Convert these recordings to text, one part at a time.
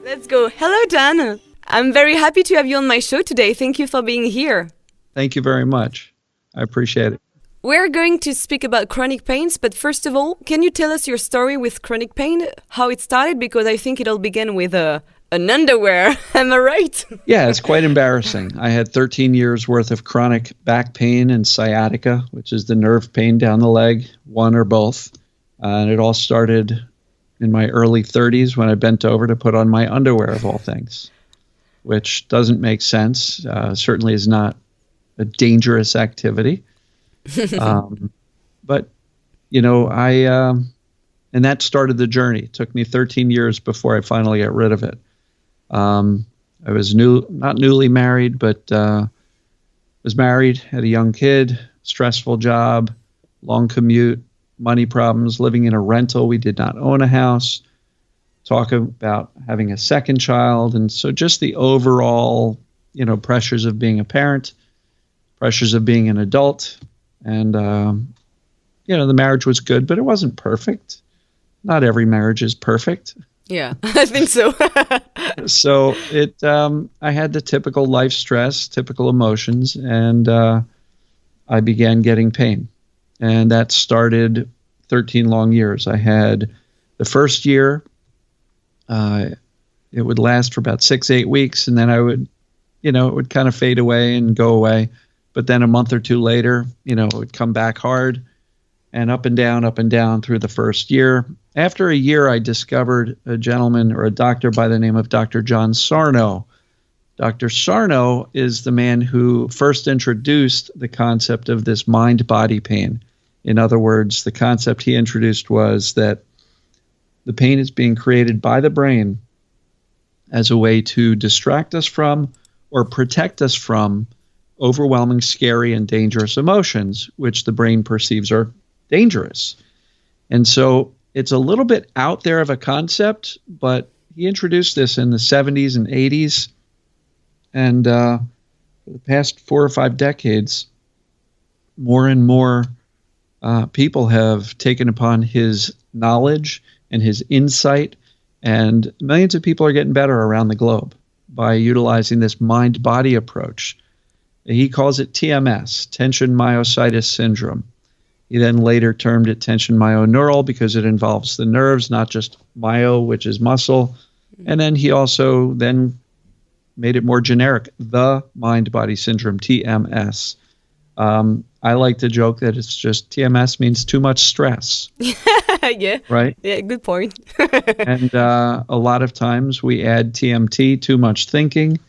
Let's go. Hello, Dan. I'm very happy to have you on my show today. Thank you for being here. Thank you very much. I appreciate it. We're going to speak about chronic pains, but first of all, can you tell us your story with chronic pain, how it started? Because I think it all began with an underwear. Am I right? Yeah, it's quite embarrassing. I had 13 years worth of chronic back pain and sciatica, which is the nerve pain down the leg, one or both. And it all started in my early 30s when I bent over to put on my underwear, of all things, which doesn't make sense. Certainly is not a dangerous activity. But, you know, and that started the journey. It took me 13 years before I finally got rid of it. I was not newly married, but was married, had a young kid, stressful job, long commute, money problems, living in a rental. We did not own a house. Talk about having a second child. And so just the overall, you know, pressures of being a parent, pressures of being an adult. And, you know, the marriage was good, but it wasn't perfect. Not every marriage is perfect. Yeah, I think so. So I had the typical life stress, typical emotions, and I began getting pain. And that started 13 long years. I had the first year, it would last for about 6-8 weeks, and then I would, you know, it would kind of fade away and go away. But then a month or two later, you know, it would come back hard and up and down through the first year. After a year, I discovered a gentleman or a doctor by the name of Dr. John Sarno. Dr. Sarno is the man who first introduced the concept of this mind-body pain. In other words, the concept he introduced was that the pain is being created by the brain as a way to distract us from or protect us from overwhelming, scary, and dangerous emotions, which the brain perceives are dangerous. And so it's a little bit out there of a concept, but he introduced this in the 70s and 80s. And for the past 4 or 5 decades, more and more people have taken upon his knowledge and his insight, and millions of people are getting better around the globe by utilizing this mind-body approach. He calls it TMS, tension myositis syndrome. He then later termed it tension myoneural because it involves the nerves, not just myo, which is muscle. And then he also then made it more generic, the mind-body syndrome, TMS. I like to joke that it's just TMS means too much stress. Yeah. Right? Yeah, good point. And a lot of times we add TMT, too much thinking,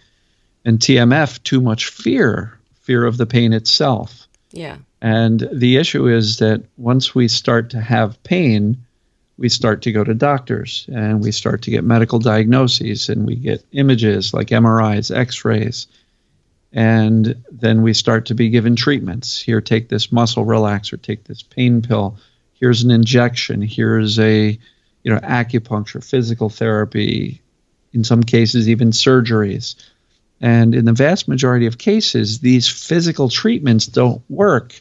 and TMF, too much fear of the pain itself. Yeah. And the issue is that once we start to have pain, we start to go to doctors and we start to get medical diagnoses and we get images like MRIs, X-rays. And then we start to be given treatments. Here, take this muscle relaxer, take this pain pill. Here's an injection. Here's a, you know, acupuncture, physical therapy, in some cases even surgeries. And in the vast majority of cases, these physical treatments don't work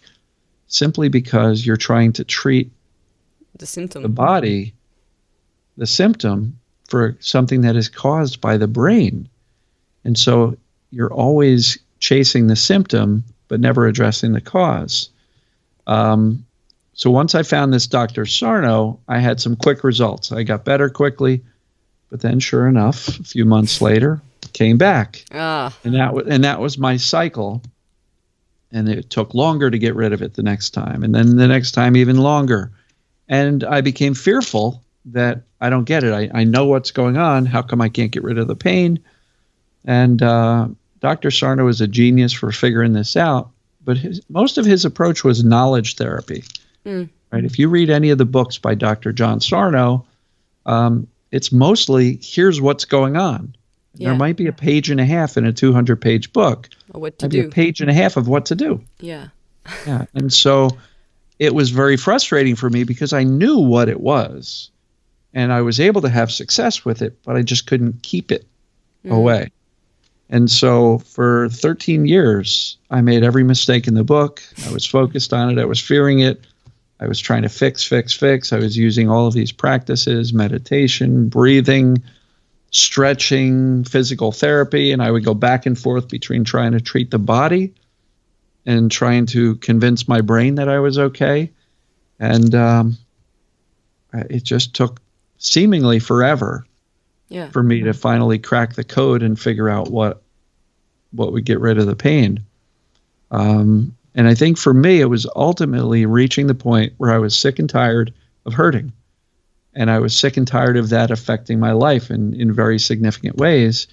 simply because you're trying to treat the symptom, the body, the symptom, for something that is caused by the brain. And so you're always chasing the symptom, but never addressing the cause. So once I found this Dr. Sarno, I had some quick results. I got better quickly, but then sure enough, a few months later, came back. And that was my cycle. And it took longer to get rid of it the next time. And then the next time even longer. And I became fearful that I don't get it. I know what's going on. How come I can't get rid of the pain? And Dr. Sarno is a genius for figuring this out. But most of his approach was knowledge therapy. Right? If you read any of the books by Dr. John Sarno, it's mostly, here's what's going on. Yeah. There might be a page and a half in a 200-page book. What to do. A page and a half of what to do. Yeah. Yeah. And so it was very frustrating for me because I knew what it was. And I was able to have success with it, but I just couldn't keep it away. And so for 13 years, I made every mistake in the book. I was focused on it. I was fearing it. I was trying to fix. I was using all of these practices, meditation, breathing, stretching, physical therapy, and I would go back and forth between trying to treat the body and trying to convince my brain that I was okay. And it just took seemingly forever for me to finally crack the code and figure out what would get rid of the pain. And I think for me, it was ultimately reaching the point where I was sick and tired of hurting. And I was sick and tired of that affecting my life in very significant ways.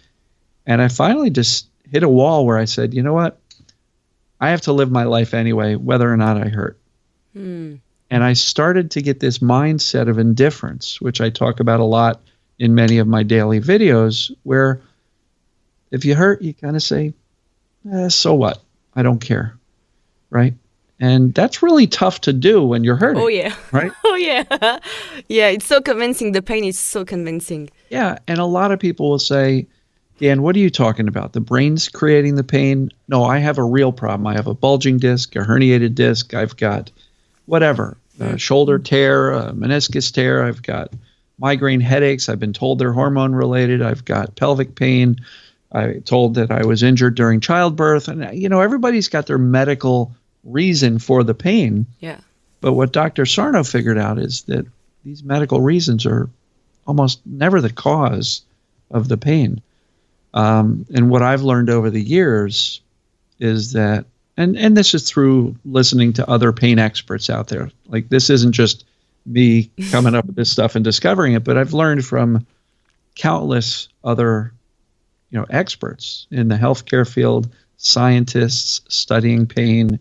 And I finally just hit a wall where I said, you know what? I have to live my life anyway, whether or not I hurt. And I started to get this mindset of indifference, which I talk about a lot in many of my daily videos, where if you hurt, you kind of say, so what? I don't care. Right? And that's really tough to do when you're hurting. Oh, yeah. Right? Oh, yeah. Yeah, it's so convincing. The pain is so convincing. Yeah, and a lot of people will say, Dan, what are you talking about? The brain's creating the pain? No, I have a real problem. I have a bulging disc, a herniated disc. I've got whatever, a shoulder tear, a meniscus tear. I've got migraine headaches. I've been told they're hormone related. I've got pelvic pain. I told that I was injured during childbirth. And, everybody's got their medical reason for the pain. Yeah. But what Dr. Sarno figured out is that these medical reasons are almost never the cause of the pain. And what I've learned over the years is that, and this is through listening to other pain experts out there. Like, this isn't just me coming up with this stuff and discovering it, but I've learned from countless other, experts in the healthcare field, scientists studying pain,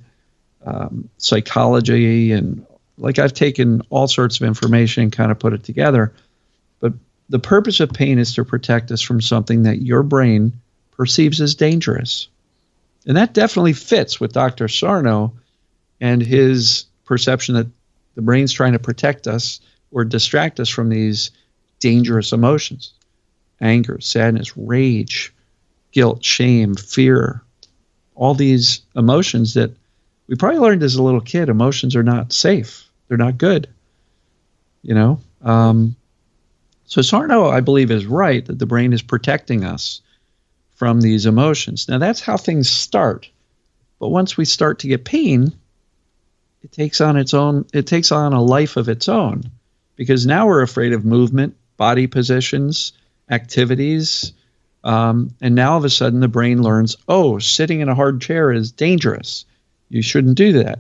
psychology, and I've taken all sorts of information and kind of put it together. But the purpose of pain is to protect us from something that your brain perceives as dangerous. And that definitely fits with Dr. Sarno and his perception that the brain's trying to protect us or distract us from these dangerous emotions. Anger, sadness, rage, guilt, shame, fear, all these emotions that we probably learned as a little kid. Emotions are not safe. They're not good. So Sarno, I believe, is right that the brain is protecting us from these emotions. Now, that's how things start. But once we start to get pain, it takes on a life of its own, because now we're afraid of movement, body positions, activities. And now all of a sudden the brain learns, sitting in a hard chair is dangerous. You shouldn't do that.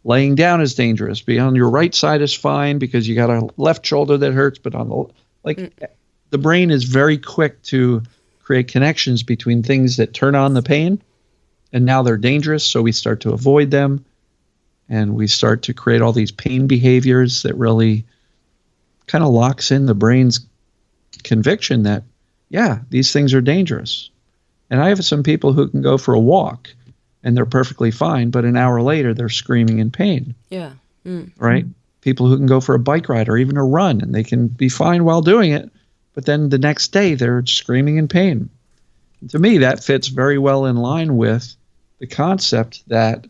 Laying down is dangerous. Being on your right side is fine because you got a left shoulder that hurts, but on the brain is very quick to create connections between things that turn on the pain, and now they're dangerous, so we start to avoid them, and we start to create all these pain behaviors that really kind of locks in the brain's conviction that, these things are dangerous. And I have some people who can go for a walk and they're perfectly fine, but an hour later they're screaming in pain. Yeah. Right? People who can go for a bike ride or even a run and they can be fine while doing it, but then the next day they're screaming in pain. And to me, that fits very well in line with the concept that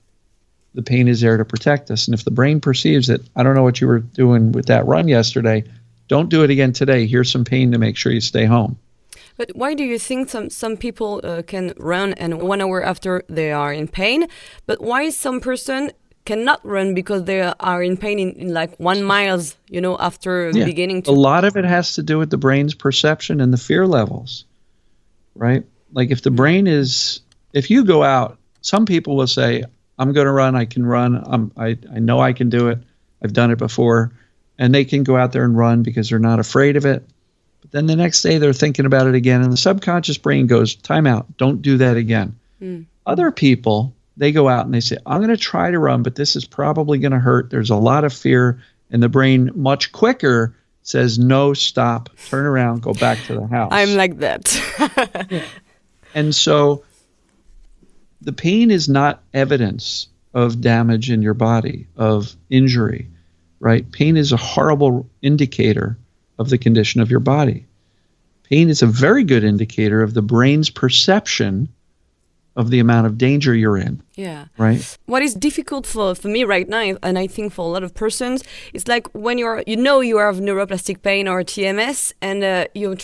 the pain is there to protect us. And if the brain perceives that, I don't know what you were doing with that run yesterday, don't do it again today. Here's some pain to make sure you stay home. But why do you think some people can run and 1 hour after they are in pain, but why some person cannot run because they are in pain in 1 mile, after beginning to... A lot of it has to do with the brain's perception and the fear levels, right? Like if the brain is... If you go out, some people will say, I'm going to run, I can run, I know I can do it, I've done it before, and they can go out there and run because they're not afraid of it. But then the next day they're thinking about it again, and the subconscious brain goes, time out, don't do that again. Other people, they go out and they say, I'm going to try to run, but this is probably going to hurt. There's a lot of fear, and the brain much quicker says, no, stop, turn around, go back to the house. I'm like that. And so the pain is not evidence of damage in your body, of injury, right? Pain is a horrible indicator of the condition of your body. Pain is a very good indicator of the brain's perception of the amount of danger you're in. Yeah. Right. What is difficult for me right now, and I think for a lot of persons, it's like when you have neuroplastic pain or TMS, and you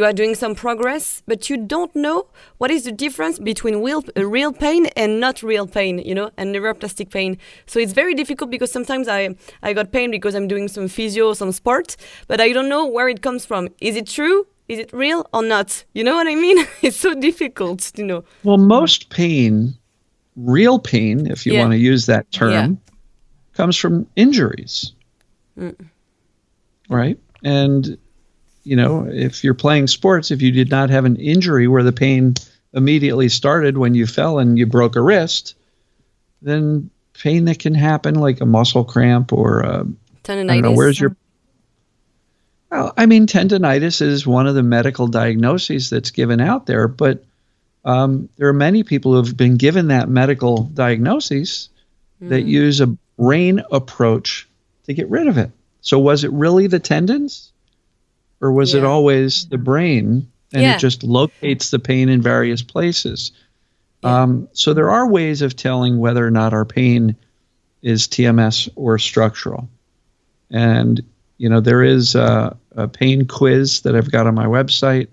are doing some progress, but you don't know what is the difference between real pain and not real pain, and neuroplastic pain. So it's very difficult because sometimes I got pain because I'm doing some physio, some sport, but I don't know where it comes from. Is it true? Is it real or not? You know what I mean? It's so difficult to know. Well, most pain, real pain, if you want to use that term, comes from injuries. Right? And, if you're playing sports, if you did not have an injury where the pain immediately started when you fell and you broke a wrist, then pain that can happen like a muscle cramp or tendonitis. I don't know, where's your... Well, I mean, tendonitis is one of the medical diagnoses that's given out there, but there are many people who have been given that medical diagnosis that use a brain approach to get rid of it. So was it really the tendons, or was it always the brain, and it just locates the pain in various places? So there are ways of telling whether or not our pain is TMS or structural. And there is a pain quiz that I've got on my website,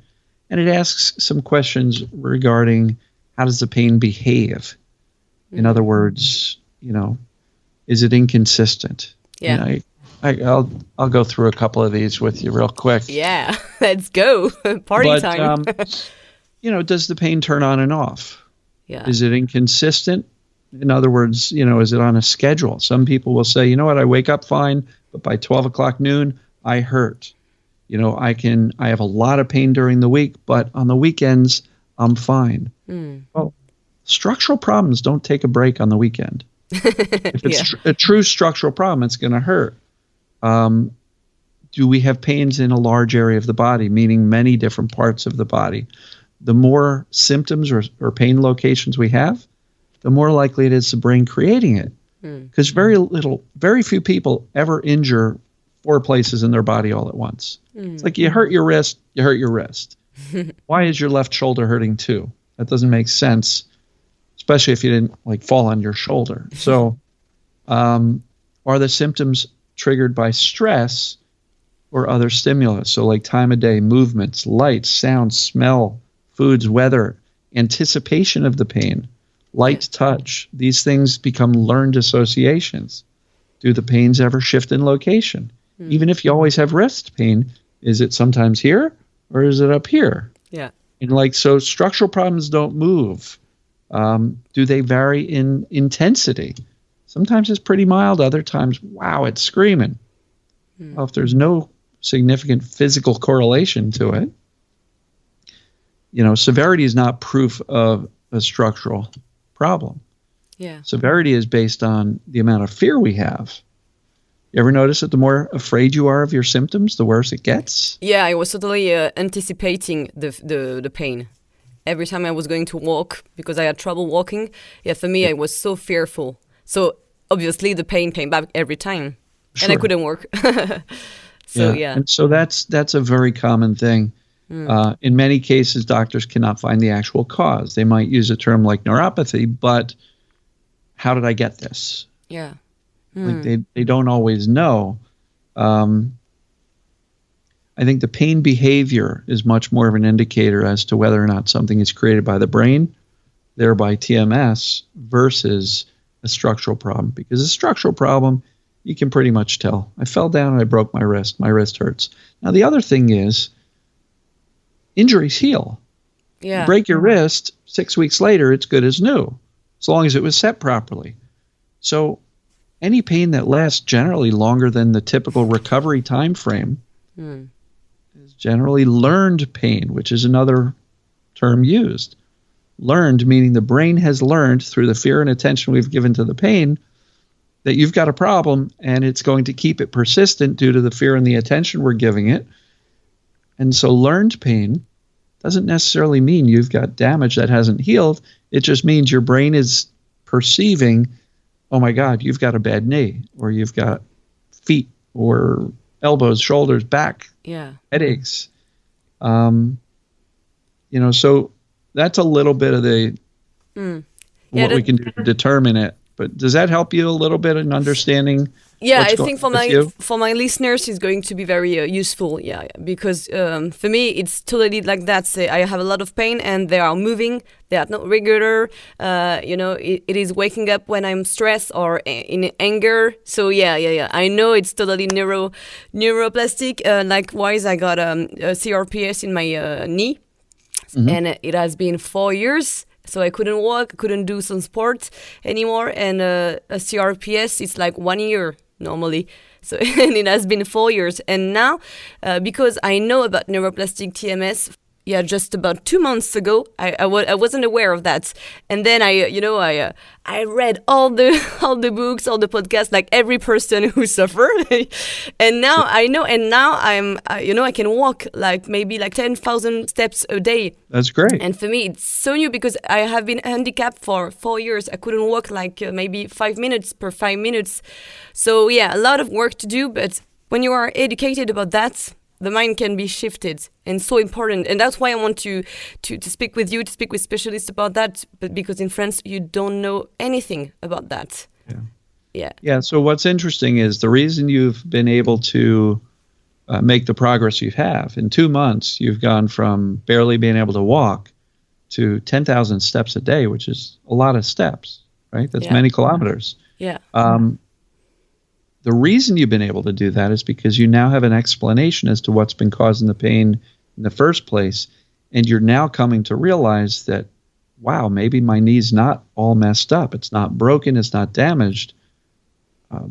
and it asks some questions regarding how does the pain behave? In other words, is it inconsistent? Yeah. I'll go through a couple of these with you real quick. Yeah, let's go. Party time. Does the pain turn on and off? Yeah. Is it inconsistent? In other words, is it on a schedule? Some people will say, I wake up fine, but by 12 o'clock noon, I hurt. I have a lot of pain during the week, but on the weekends, I'm fine. Well, structural problems don't take a break on the weekend. If it's a true structural problem, it's going to hurt. Do we have pains in a large area of the body, meaning many different parts of the body? The more symptoms or pain locations we have, the more likely it is the brain creating it. Because very few people ever injure 4 places in their body all at once. It's like you hurt your wrist, you hurt your wrist. Why is your left shoulder hurting too? That doesn't make sense, especially if you didn't fall on your shoulder. So are the symptoms triggered by stress or other stimulus? So like time of day, movements, lights, sounds, smell, foods, weather, anticipation of the pain, light touch. These things become learned associations. Do the pains ever shift in location? Even if you always have wrist pain, is it sometimes here or is it up here? Yeah. And so structural problems don't move. Do they vary in intensity? Sometimes it's pretty mild. Other times, wow, it's screaming. Well, if there's no significant physical correlation to it, severity is not proof of a structural problem. Yeah. Severity is based on the amount of fear we have. You ever notice that the more afraid you are of your symptoms, the worse it gets? Yeah, I was totally anticipating the pain. Every time I was going to walk, because I had trouble walking, for me, I was so fearful. So obviously the pain came back every time, and I couldn't work. And so that's a very common thing. In many cases, doctors cannot find the actual cause. They might use a term like neuropathy, but how did I get this? Yeah. They don't always know. I think the pain behavior is much more of an indicator as to whether or not something is created by the brain, thereby TMS, versus a structural problem. Because a structural problem, you can pretty much tell. I fell down and I broke my wrist. My wrist hurts. Now, the other thing is injuries heal. Yeah. You break your wrist, 6 weeks later, it's good as new, as long as it was set properly. So any pain that lasts generally longer than the typical recovery time frame is generally learned pain, which is another term used. Learned, meaning the brain has learned through the fear and attention we've given to the pain that you've got a problem, and it's going to keep it persistent due to the fear and the attention we're giving it. And so learned pain doesn't necessarily mean you've got damage that hasn't healed. It just means your brain is perceiving, oh my God, you've got a bad knee, or you've got feet or elbows, shoulders, back, headaches. So that's a little bit of the Yeah, what we can do to determine it. But does that help you a little bit in understanding? Yeah, what's I going think on with you? for my listeners, it's going to be very useful. Yeah, because for me, it's totally like that. Say, I have a lot of pain, and they are moving. They are not regular. It is waking up when I'm stressed or in anger. So yeah. I know it's totally neuroplastic. Likewise, I got a CRPS in my knee, and it has been 4 years. So I couldn't walk, couldn't do some sport anymore, and a CRPS is like 1 year normally. So and it has been 4 years, and now because I know about neuroplastic TMS, just about 2 months ago, I wasn't aware of that, and then I read all the books, all the podcasts, like every person who suffered, and now I know, and now I can walk like maybe like 10,000 steps a day. That's great. And for me, it's so new because I have been handicapped for 4 years. I couldn't walk like maybe 5 minutes per 5 minutes. So yeah, a lot of work to do. But when you are educated about that, the mind can be shifted, and so important. And that's why I want to speak with you, to speak with specialists about that. But because in France, you don't know anything about that. Yeah. So what's interesting is the reason you've been able to make the progress you have. In 2 months, you've gone from barely being able to walk to 10,000 steps a day, which is a lot of steps, right? That's many kilometers. Yeah. The reason you've been able to do that is because you now have an explanation as to what's been causing the pain in the first place. And you're now coming to realize that, wow, maybe my knee's not all messed up. It's not broken. It's not damaged.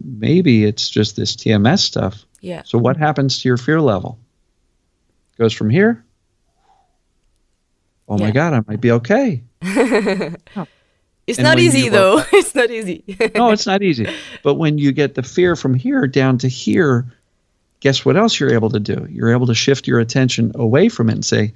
Maybe it's just this TMS stuff. Yeah. So what happens to your fear level? Goes from here. Oh my God, I might be okay. It's not easy though. It's not easy. No, it's not easy. But when you get the fear from here down to here, guess what else you're able to do? You're able to shift your attention away from it and say,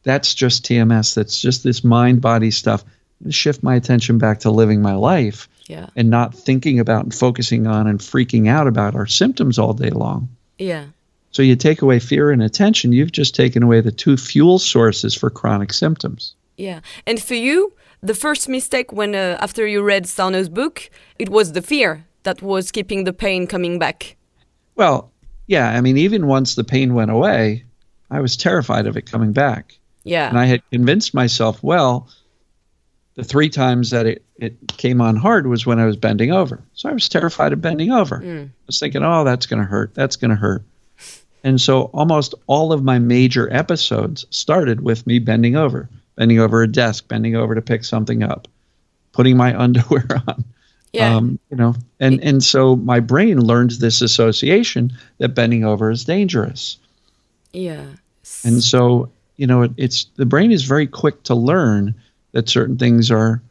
that's just TMS. That's just this mind-body stuff. I'm going to shift my attention back to living my life and not thinking about and focusing on and freaking out about our symptoms all day long. Yeah. So you take away fear and attention, you've just taken away the two fuel sources for chronic symptoms. Yeah. And for you, the first mistake when after you read Sarno's book, it was the fear that was keeping the pain coming back. Well, yeah. I mean, even once the pain went away, I was terrified of it coming back. Yeah. And I had convinced myself, well, the 3 times that it came on hard was when I was bending over. So I was terrified of bending over. I was thinking, oh, that's going to hurt. That's going to hurt. And so almost all of my major episodes started with me bending over a desk, bending over to pick something up, putting my underwear on. Yeah. And so my brain learned this association that bending over is dangerous. Yeah. And so, it's the brain is very quick to learn that certain things are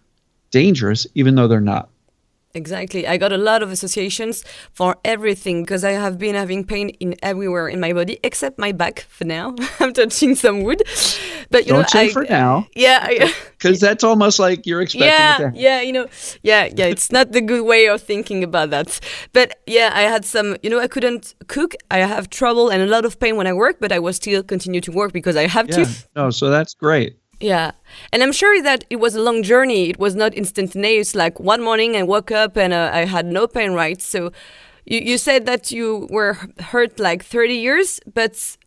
dangerous, even though they're not. Exactly. I got a lot of associations for everything because I have been having pain in everywhere in my body except my back for now. I'm touching some wood. But Don't say for now. Yeah. Because that's almost like you're expecting it to happen. Yeah. It's not the good way of thinking about that. But yeah, I had some, I couldn't cook. I have trouble and a lot of pain when I work, but I was still continue to work because I have to. No, so that's great. Yeah. And I'm sure that it was a long journey. It was not instantaneous. Like one morning I woke up and I had no pain, right? So you said that you were hurt like 30 years, but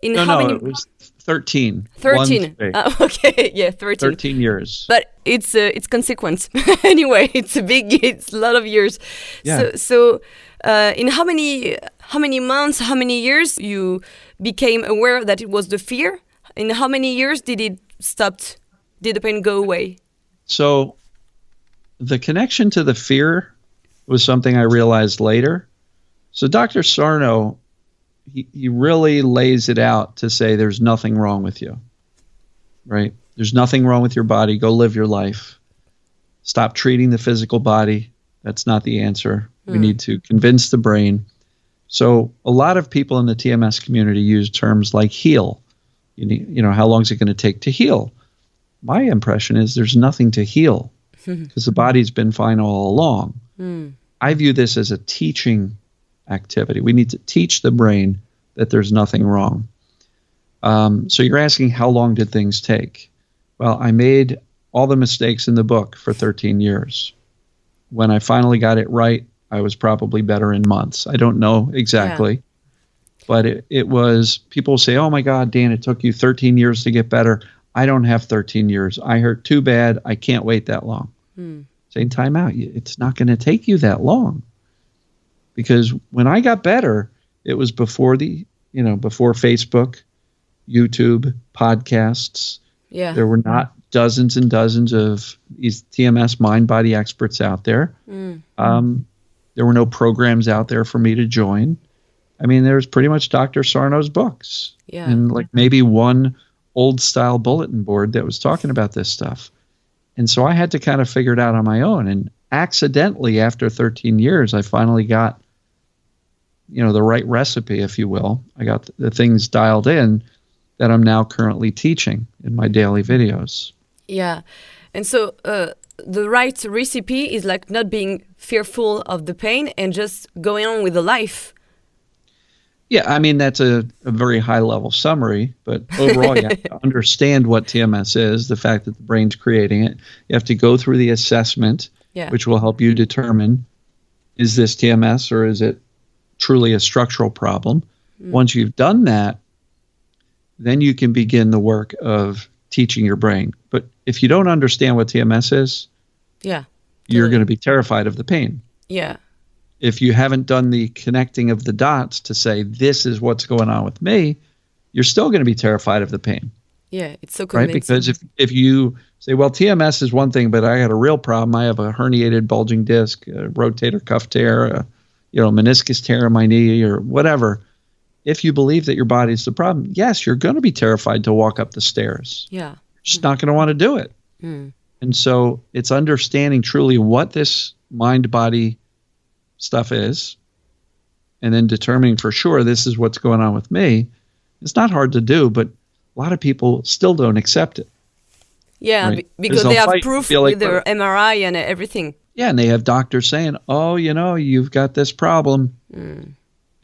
in how many? No, it was 13. 13. Okay, yeah, 13. 13 years. But it's consequence. Anyway, it's a lot of years. Yeah. So in how many months, how many years you became aware that it was the fear? In how many years did it stop? Did the pain go away? So the connection to the fear was something I realized later. So Dr. Sarno, he really lays it out to say there's nothing wrong with you, right? There's nothing wrong with your body. Go live your life. Stop treating the physical body. That's not the answer. We need to convince the brain. So a lot of people in the TMS community use terms like heal. How long is it going to take to heal? My impression is there's nothing to heal because the body's been fine all along. I view this as a teaching activity. We need to teach the brain that there's nothing wrong. So you're asking how long did things take? Well, I made all the mistakes in the book for 13 years. When I finally got it right, I was probably better in months. I don't know exactly, but it was, people say, oh my God, Dan, it took you 13 years to get better. I don't have 13 years. I hurt too bad. I can't wait that long. Saying time out. It's not going to take you that long. Because when I got better, it was before before Facebook, YouTube, podcasts. Yeah. There were not dozens and dozens of these TMS mind-body experts out there. There were no programs out there for me to join. I mean, there was pretty much Dr. Sarno's books. Yeah. And like maybe one old-style bulletin board that was talking about this stuff. And so I had to kind of figure it out on my own. And accidentally, after 13 years, I finally got, the right recipe, if you will. I got the things dialed in that I'm now currently teaching in my daily videos. Yeah. And so the right recipe is like not being fearful of the pain and just going on with the life. Yeah, I mean, that's a very high-level summary, but overall, you have to understand what TMS is, the fact that the brain's creating it. You have to go through the assessment, which will help you determine, is this TMS or is it truly a structural problem? Once you've done that, then you can begin the work of teaching your brain. But if you don't understand what TMS is, you're going to be terrified of the pain. Yeah. If you haven't done the connecting of the dots to say, this is what's going on with me, you're still going to be terrified of the pain. Yeah, it's so convincing. Right? Because if you say, well, TMS is one thing, but I got a real problem. I have a herniated bulging disc, a rotator cuff tear, a meniscus tear in my knee or whatever. If you believe that your body's the problem, yes, you're going to be terrified to walk up the stairs. Yeah. You're just not going to want to do it. And so it's understanding truly what this mind-body stuff is, and then determining for sure this is what's going on with me. It's not hard to do, but a lot of people still don't accept it. Yeah, right? Because they have proof with their MRI and everything. Yeah, and they have doctors saying, oh, you've got this problem.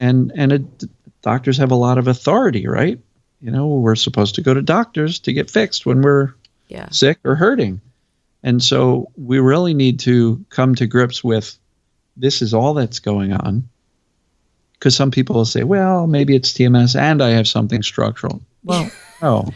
And doctors have a lot of authority, right? We're supposed to go to doctors to get fixed when we're sick or hurting. And so we really need to come to grips with this is all that's going on. Because some people will say, well, maybe it's TMS and I have something structural. Well, no.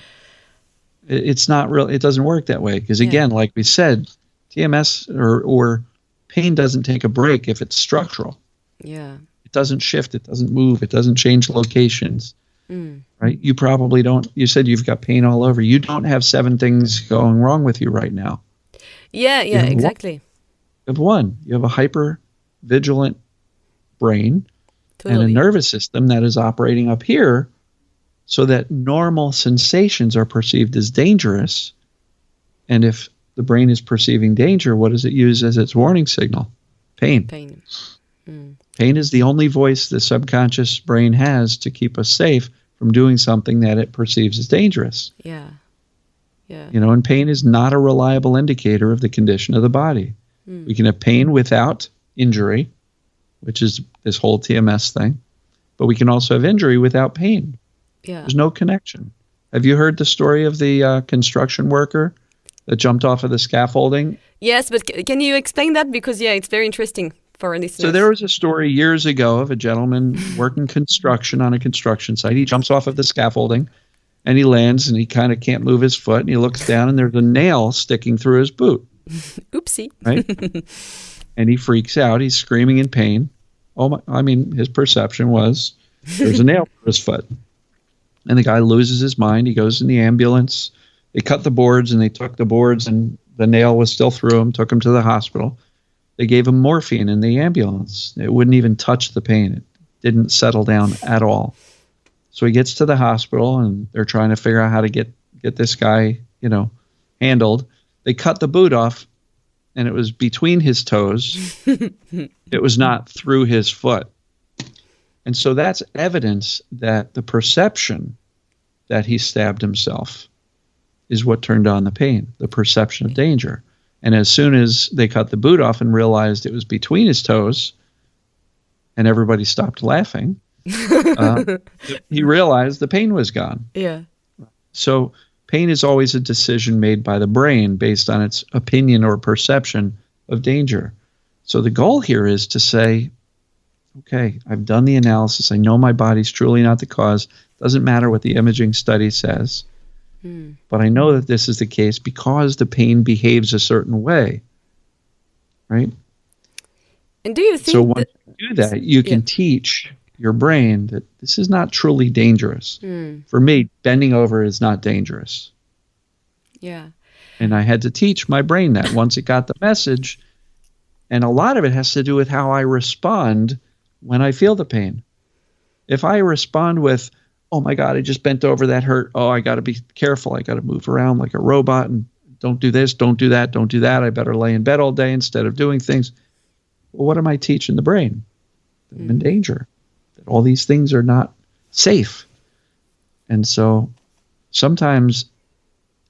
It's not real. It doesn't work that way. Because again, like we said, TMS or pain doesn't take a break if it's structural. Yeah. It doesn't shift. It doesn't move. It doesn't change locations. Right? You probably don't. You said you've got pain all over. You don't have 7 things going wrong with you right now. Yeah, exactly. You have one. You have a hyper-vigilant brain and a nervous system that is operating up here so that normal sensations are perceived as dangerous. And if the brain is perceiving danger, what does it use as its warning signal? Pain. Pain is the only voice the subconscious brain has to keep us safe from doing something that it perceives as dangerous. Yeah. And pain is not a reliable indicator of the condition of the body. We can have pain without injury, which is this whole TMS thing, but we can also have injury without pain. Yeah. There's no connection. Have you heard the story of the construction worker that jumped off of the scaffolding? Yes, but can you explain that? Because, it's very interesting for our listeners. So there was a story years ago of a gentleman working construction on a construction site. He jumps off of the scaffolding and he lands and he kind of can't move his foot and he looks down and there's a nail sticking through his boot. Oopsie. Right? And he freaks out. He's screaming in pain. His perception was there's a nail through his foot. And the guy loses his mind. He goes in the ambulance. They cut the boards and they took the boards and the nail was still through him, took him to the hospital. They gave him morphine in the ambulance. It wouldn't even touch the pain. It didn't settle down at all. So he gets to the hospital and they're trying to figure out how to get this guy, handled. They cut the boot off and it was between his toes. It was not through his foot. And so that's evidence that the perception that he stabbed himself is what turned on the pain, the perception of danger. And as soon as they cut the boot off and realized it was between his toes, and everybody stopped laughing, he realized the pain was gone. Yeah. So pain is always a decision made by the brain based on its opinion or perception of danger. So the goal here is to say, okay, I've done the analysis. I know my body's truly not the cause. Doesn't matter what the imaging study says. But I know that this is the case because the pain behaves a certain way, right? And do you think so once you do that, you can teach your brain that this is not truly dangerous. For me, bending over is not dangerous. Yeah. And I had to teach my brain that once it got the message. And a lot of it has to do with how I respond when I feel the pain. If I respond with, oh my God, I just bent over, that hurt. Oh, I got to be careful. I got to move around like a robot and don't do this, don't do that, don't do that. I better lay in bed all day instead of doing things. Well, what am I teaching the brain? That I'm in danger, that all these things are not safe. And so sometimes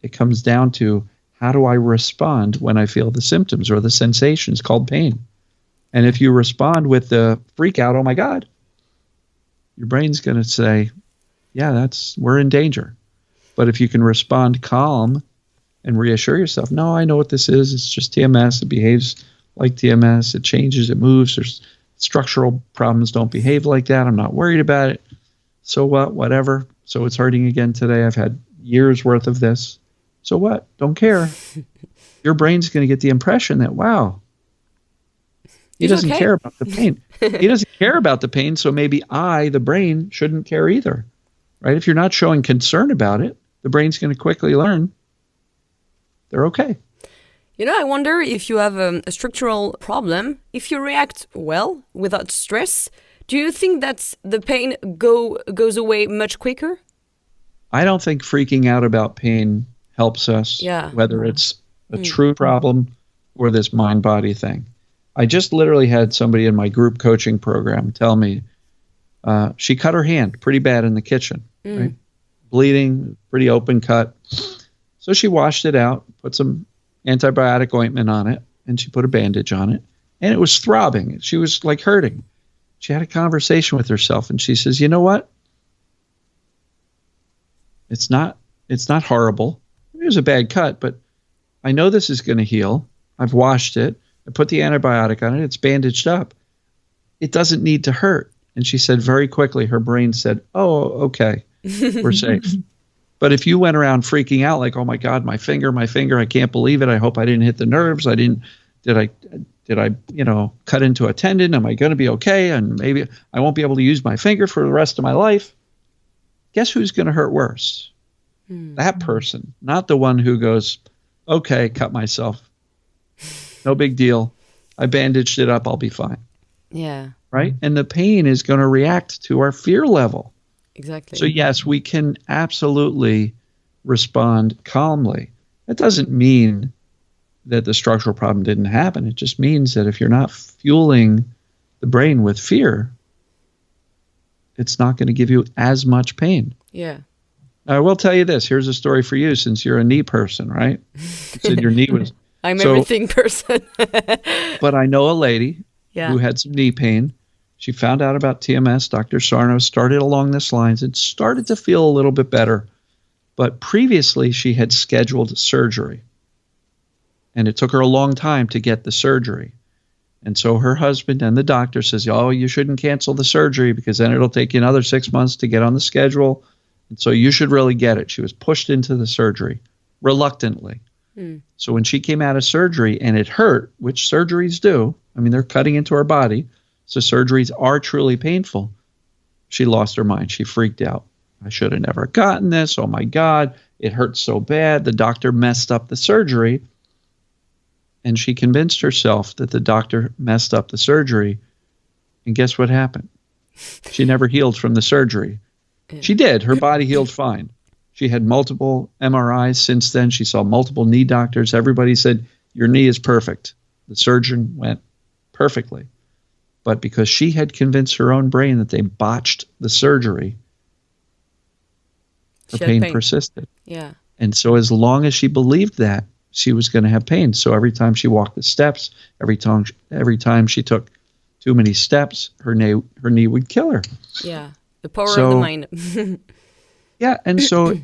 it comes down to, how do I respond when I feel the symptoms or the sensations called pain? And if you respond with the freak out, oh my God, your brain's going to say, yeah, we're in danger. But if you can respond calm and reassure yourself, no, I know what this is. It's just TMS. It behaves like TMS. It changes. It moves. There's structural problems don't behave like that. I'm not worried about it. So what? Whatever. So it's hurting again today. I've had years worth of this. So what? Don't care. Your brain's going to get the impression that, wow, he doesn't care about the pain. He doesn't care about the pain, so maybe the brain, shouldn't care either. Right? If you're not showing concern about it, the brain's going to quickly learn they're okay. I wonder if you have a structural problem, if you react well without stress, do you think that the pain goes away much quicker? I don't think freaking out about pain helps us, whether it's a true problem or this mind-body thing. I just literally had somebody in my group coaching program tell me she cut her hand pretty bad in the kitchen, right? Bleeding, pretty open cut. So she washed it out, put some antibiotic ointment on it, and she put a bandage on it, and it was throbbing. She was like hurting. She had a conversation with herself, and she says, you know what? It's not horrible. It was a bad cut, but I know this is going to heal. I've washed it. I put the antibiotic on it. It's bandaged up. It doesn't need to hurt. And she said very quickly, her brain said, oh, okay, we're safe. But if you went around freaking out like, oh my God, my finger, I can't believe it. I hope I didn't hit the nerves. Did I, cut into a tendon? Am I going to be okay? And maybe I won't be able to use my finger for the rest of my life. Guess who's going to hurt worse? That person, not the one who goes, okay, cut myself. No big deal. I bandaged it up. I'll be fine. Yeah. Right? And the pain is going to react to our fear level. Exactly. So yes, we can absolutely respond calmly. That doesn't mean that the structural problem didn't happen. It just means that if you're not fueling the brain with fear, it's not going to give you as much pain. Yeah. I will tell you this. Here's a story for you, since you're a knee person, right? You said your knee was... I'm everything person. But I know a lady who had some knee pain. She found out about TMS. Dr. Sarno started along this lines and started to feel a little bit better. But previously, she had scheduled surgery. And it took her a long time to get the surgery. And so her husband and the doctor says, oh, you shouldn't cancel the surgery because then it'll take you another 6 months to get on the schedule. And so you should really get it. She was pushed into the surgery reluctantly. So when she came out of surgery and it hurt, which surgeries do, I mean, they're cutting into our body, so surgeries are truly painful, she lost her mind. She freaked out. I should have never gotten this. Oh, my God, it hurts so bad. The doctor messed up the surgery. And she convinced herself that the doctor messed up the surgery. And guess what happened? She never healed from the surgery. She did. Her body healed fine. She had multiple MRIs since then. She saw multiple knee doctors. Everybody said, your knee is perfect. The surgeon went perfectly. But because she had convinced her own brain that they botched the surgery, her pain persisted. Yeah. And so as long as she believed that, she was going to have pain. So every time she walked the steps, every time she took too many steps, her knee would kill her. Yeah. The power of the mind. Yeah, and so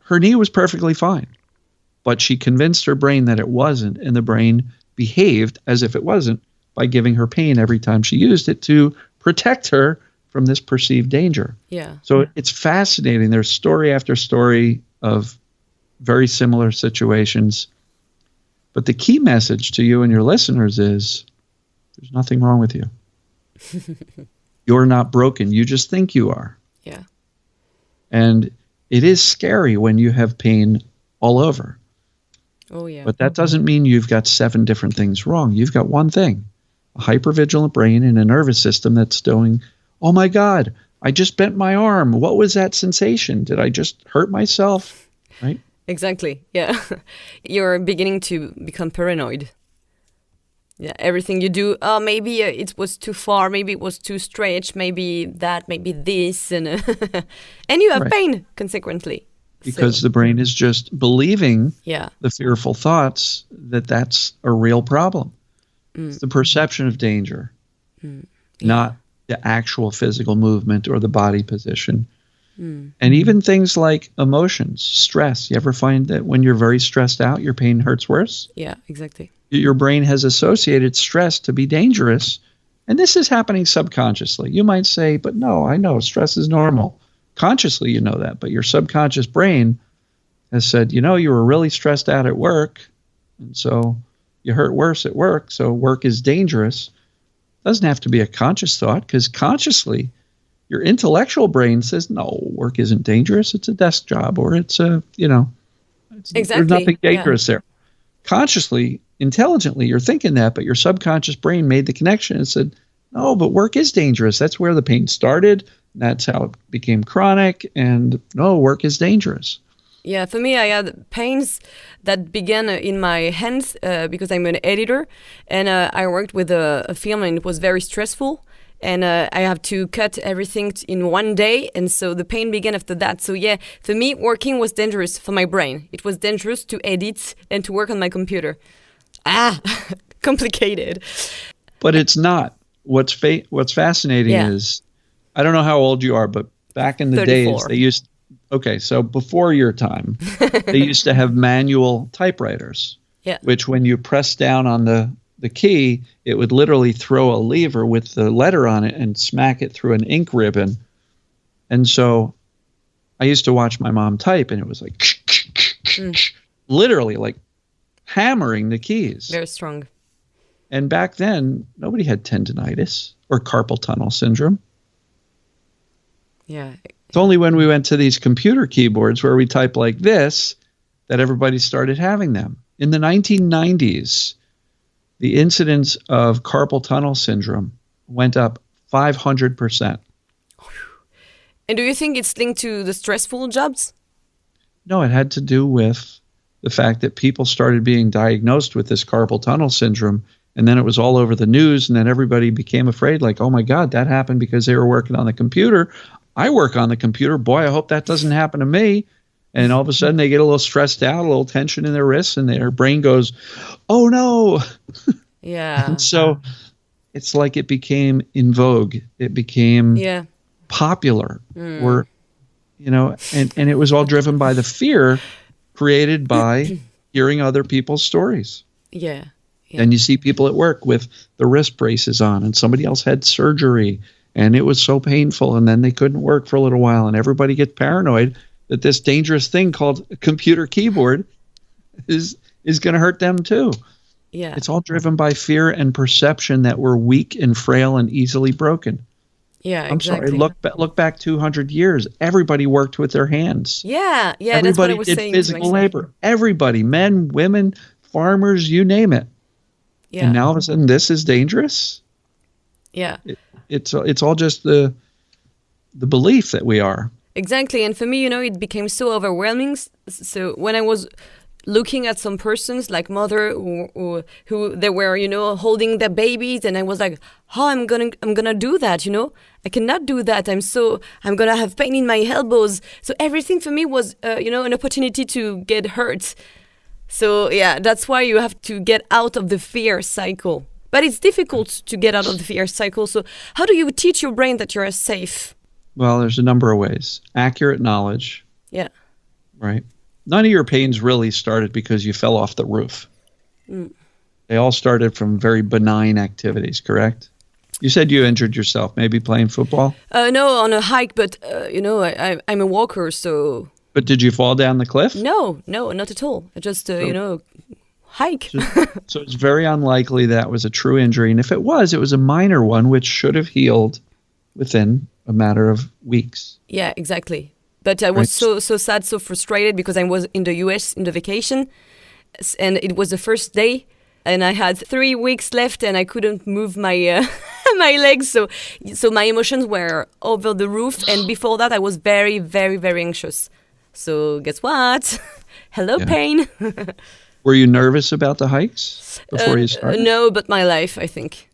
her knee was perfectly fine, but she convinced her brain that it wasn't, and the brain behaved as if it wasn't by giving her pain every time she used it to protect her from this perceived danger. Yeah. So it's fascinating. There's story after story of very similar situations. But the key message to you and your listeners is there's nothing wrong with you. You're not broken. You just think you are. Yeah. And it is scary when you have pain all over. Oh, yeah. But that doesn't mean you've got 7 different things wrong. You've got one thing, a hypervigilant brain and a nervous system that's doing, oh my God, I just bent my arm. What was that sensation? Did I just hurt myself? Right? Exactly. Yeah. You're beginning to become paranoid. Yeah. Everything you do, oh, maybe it was too far. Maybe it was too stretched. Maybe that, maybe this. And and you have Right. pain consequently. Because So, the brain is just believing yeah. the fearful thoughts that that's a real problem. It's the perception of danger, not the actual physical movement or the body position. And even things like emotions, stress. You ever find that when you're very stressed out, your pain hurts worse? Yeah, exactly. Your brain has associated stress to be dangerous. And this is happening subconsciously. You might say, but no, I know stress is normal. Consciously, you know that. But your subconscious brain has said, you know, you were really stressed out at work. And so you hurt worse at work. So work is dangerous. Doesn't have to be a conscious thought, because consciously, your intellectual brain says, no, work isn't dangerous. It's a desk job, or it's a, Exactly. there's nothing dangerous there. Consciously, intelligently, you're thinking that, but your subconscious brain made the connection and said, no, but work is dangerous. That's where the pain started. That's how it became chronic. And no, work is dangerous. Yeah, for me, I had pains that began in my hands because I'm an editor, and I worked with a film, and it was very stressful. And I have to cut everything in one day, and so the pain began after that. So yeah, for me, working was dangerous for my brain. It was dangerous to edit and to work on my computer. Complicated. But it's not. What's fascinating Yeah. is, I don't know how old you are, but back in the 34. days, they used, okay, so before your time, they used to have manual typewriters, Yeah. which when you press down on the key, it would literally throw a lever with the letter on it and smack it through an ink ribbon. And so I used to watch my mom type, and it was like, literally like hammering the keys. Very strong. And back then, nobody had tendinitis or carpal tunnel syndrome. Yeah. It's only when we went to these computer keyboards where we type like this that everybody started having them. In the 1990s, the incidence of carpal tunnel syndrome went up 500%. And do you think it's linked to the stressful jobs? No, it had to do with the fact that people started being diagnosed with this carpal tunnel syndrome, and then it was all over the news, and then everybody became afraid, like, oh my God, that happened because they were working on the computer. I work on the computer. Boy, I hope that doesn't happen to me. And all of a sudden they get a little stressed out, a little tension in their wrists, and their brain goes, oh no. Yeah. And so it's like it became in vogue. It became Yeah. popular. Or, and it was all driven by the fear created by hearing other people's stories. Yeah. And you see people at work with the wrist braces on, and somebody else had surgery, and it was so painful, and then they couldn't work for a little while, and everybody gets paranoid that this dangerous thing called a computer keyboard is going to hurt them too. Yeah. It's all driven by fear and perception that we're weak and frail and easily broken. Yeah, I'm exactly. sorry, look back 200 years. Everybody worked with their hands. Yeah, that's what Everybody I was did saying. physical labor. Everybody, men, women, farmers, you name it. Yeah. And now all of a sudden this is dangerous? Yeah. It's all just the belief that we are. Exactly. And for me, it became so overwhelming. So when I was looking at some persons like mother who they were, holding their babies, and I was like, how I'm gonna do that, I cannot do that. I'm gonna have pain in my elbows. So everything for me was, an opportunity to get hurt. So yeah, that's why you have to get out of the fear cycle. But it's difficult to get out of the fear cycle. So how do you teach your brain that you're safe? Well, there's a number of ways. Accurate knowledge, Yeah. right? none of your pains really started because you fell off the roof. They all started from very benign activities, correct? You said you injured yourself, maybe playing football? No, on a hike, but I'm a walker, so. But did you fall down the cliff? No, not at all. I just hike. So it's very unlikely that was a true injury, and if it was a minor one, which should have healed within a matter of weeks. Yeah, exactly. But I was so sad, so frustrated because I was in the US in the vacation, and it was the first day, and I had 3 weeks left, and I couldn't move my my legs. So my emotions were over the roof, and before that, I was very, very, very anxious. So guess what? Hello, pain. Were you nervous about the hikes before you started? No, but my life, I think.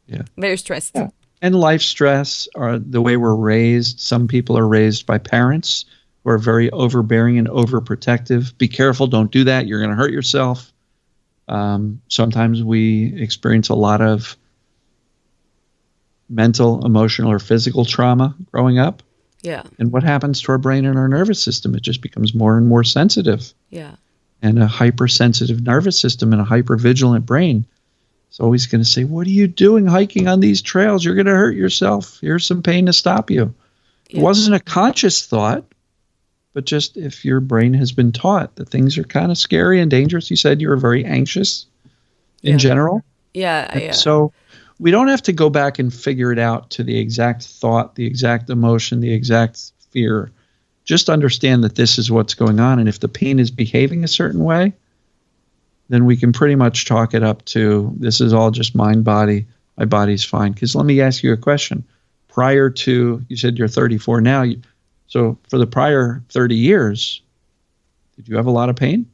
Yeah. Very stressed. Yeah. And life stress, or the way we're raised. Some people are raised by parents who are very overbearing and overprotective. Be careful, don't do that. You're going to hurt yourself. Sometimes we experience a lot of mental, emotional, or physical trauma growing up. Yeah. And what happens to our brain and our nervous system? It just becomes more and more sensitive. Yeah. And a hypersensitive nervous system and a hypervigilant brain is always going to say, what are you doing hiking on these trails? You're going to hurt yourself. Here's some pain to stop you. Yeah. It wasn't a conscious thought, but just if your brain has been taught that things are kind of scary and dangerous. You said you were very anxious in general. Yeah. So we don't have to go back and figure it out to the exact thought, the exact emotion, the exact fear. Just understand that this is what's going on. And if the pain is behaving a certain way, then we can pretty much chalk it up to this is all just mind, body. My body's fine. Because let me ask you a question. Prior to, you said you're 34 now. So for the prior 30 years, did you have a lot of pain?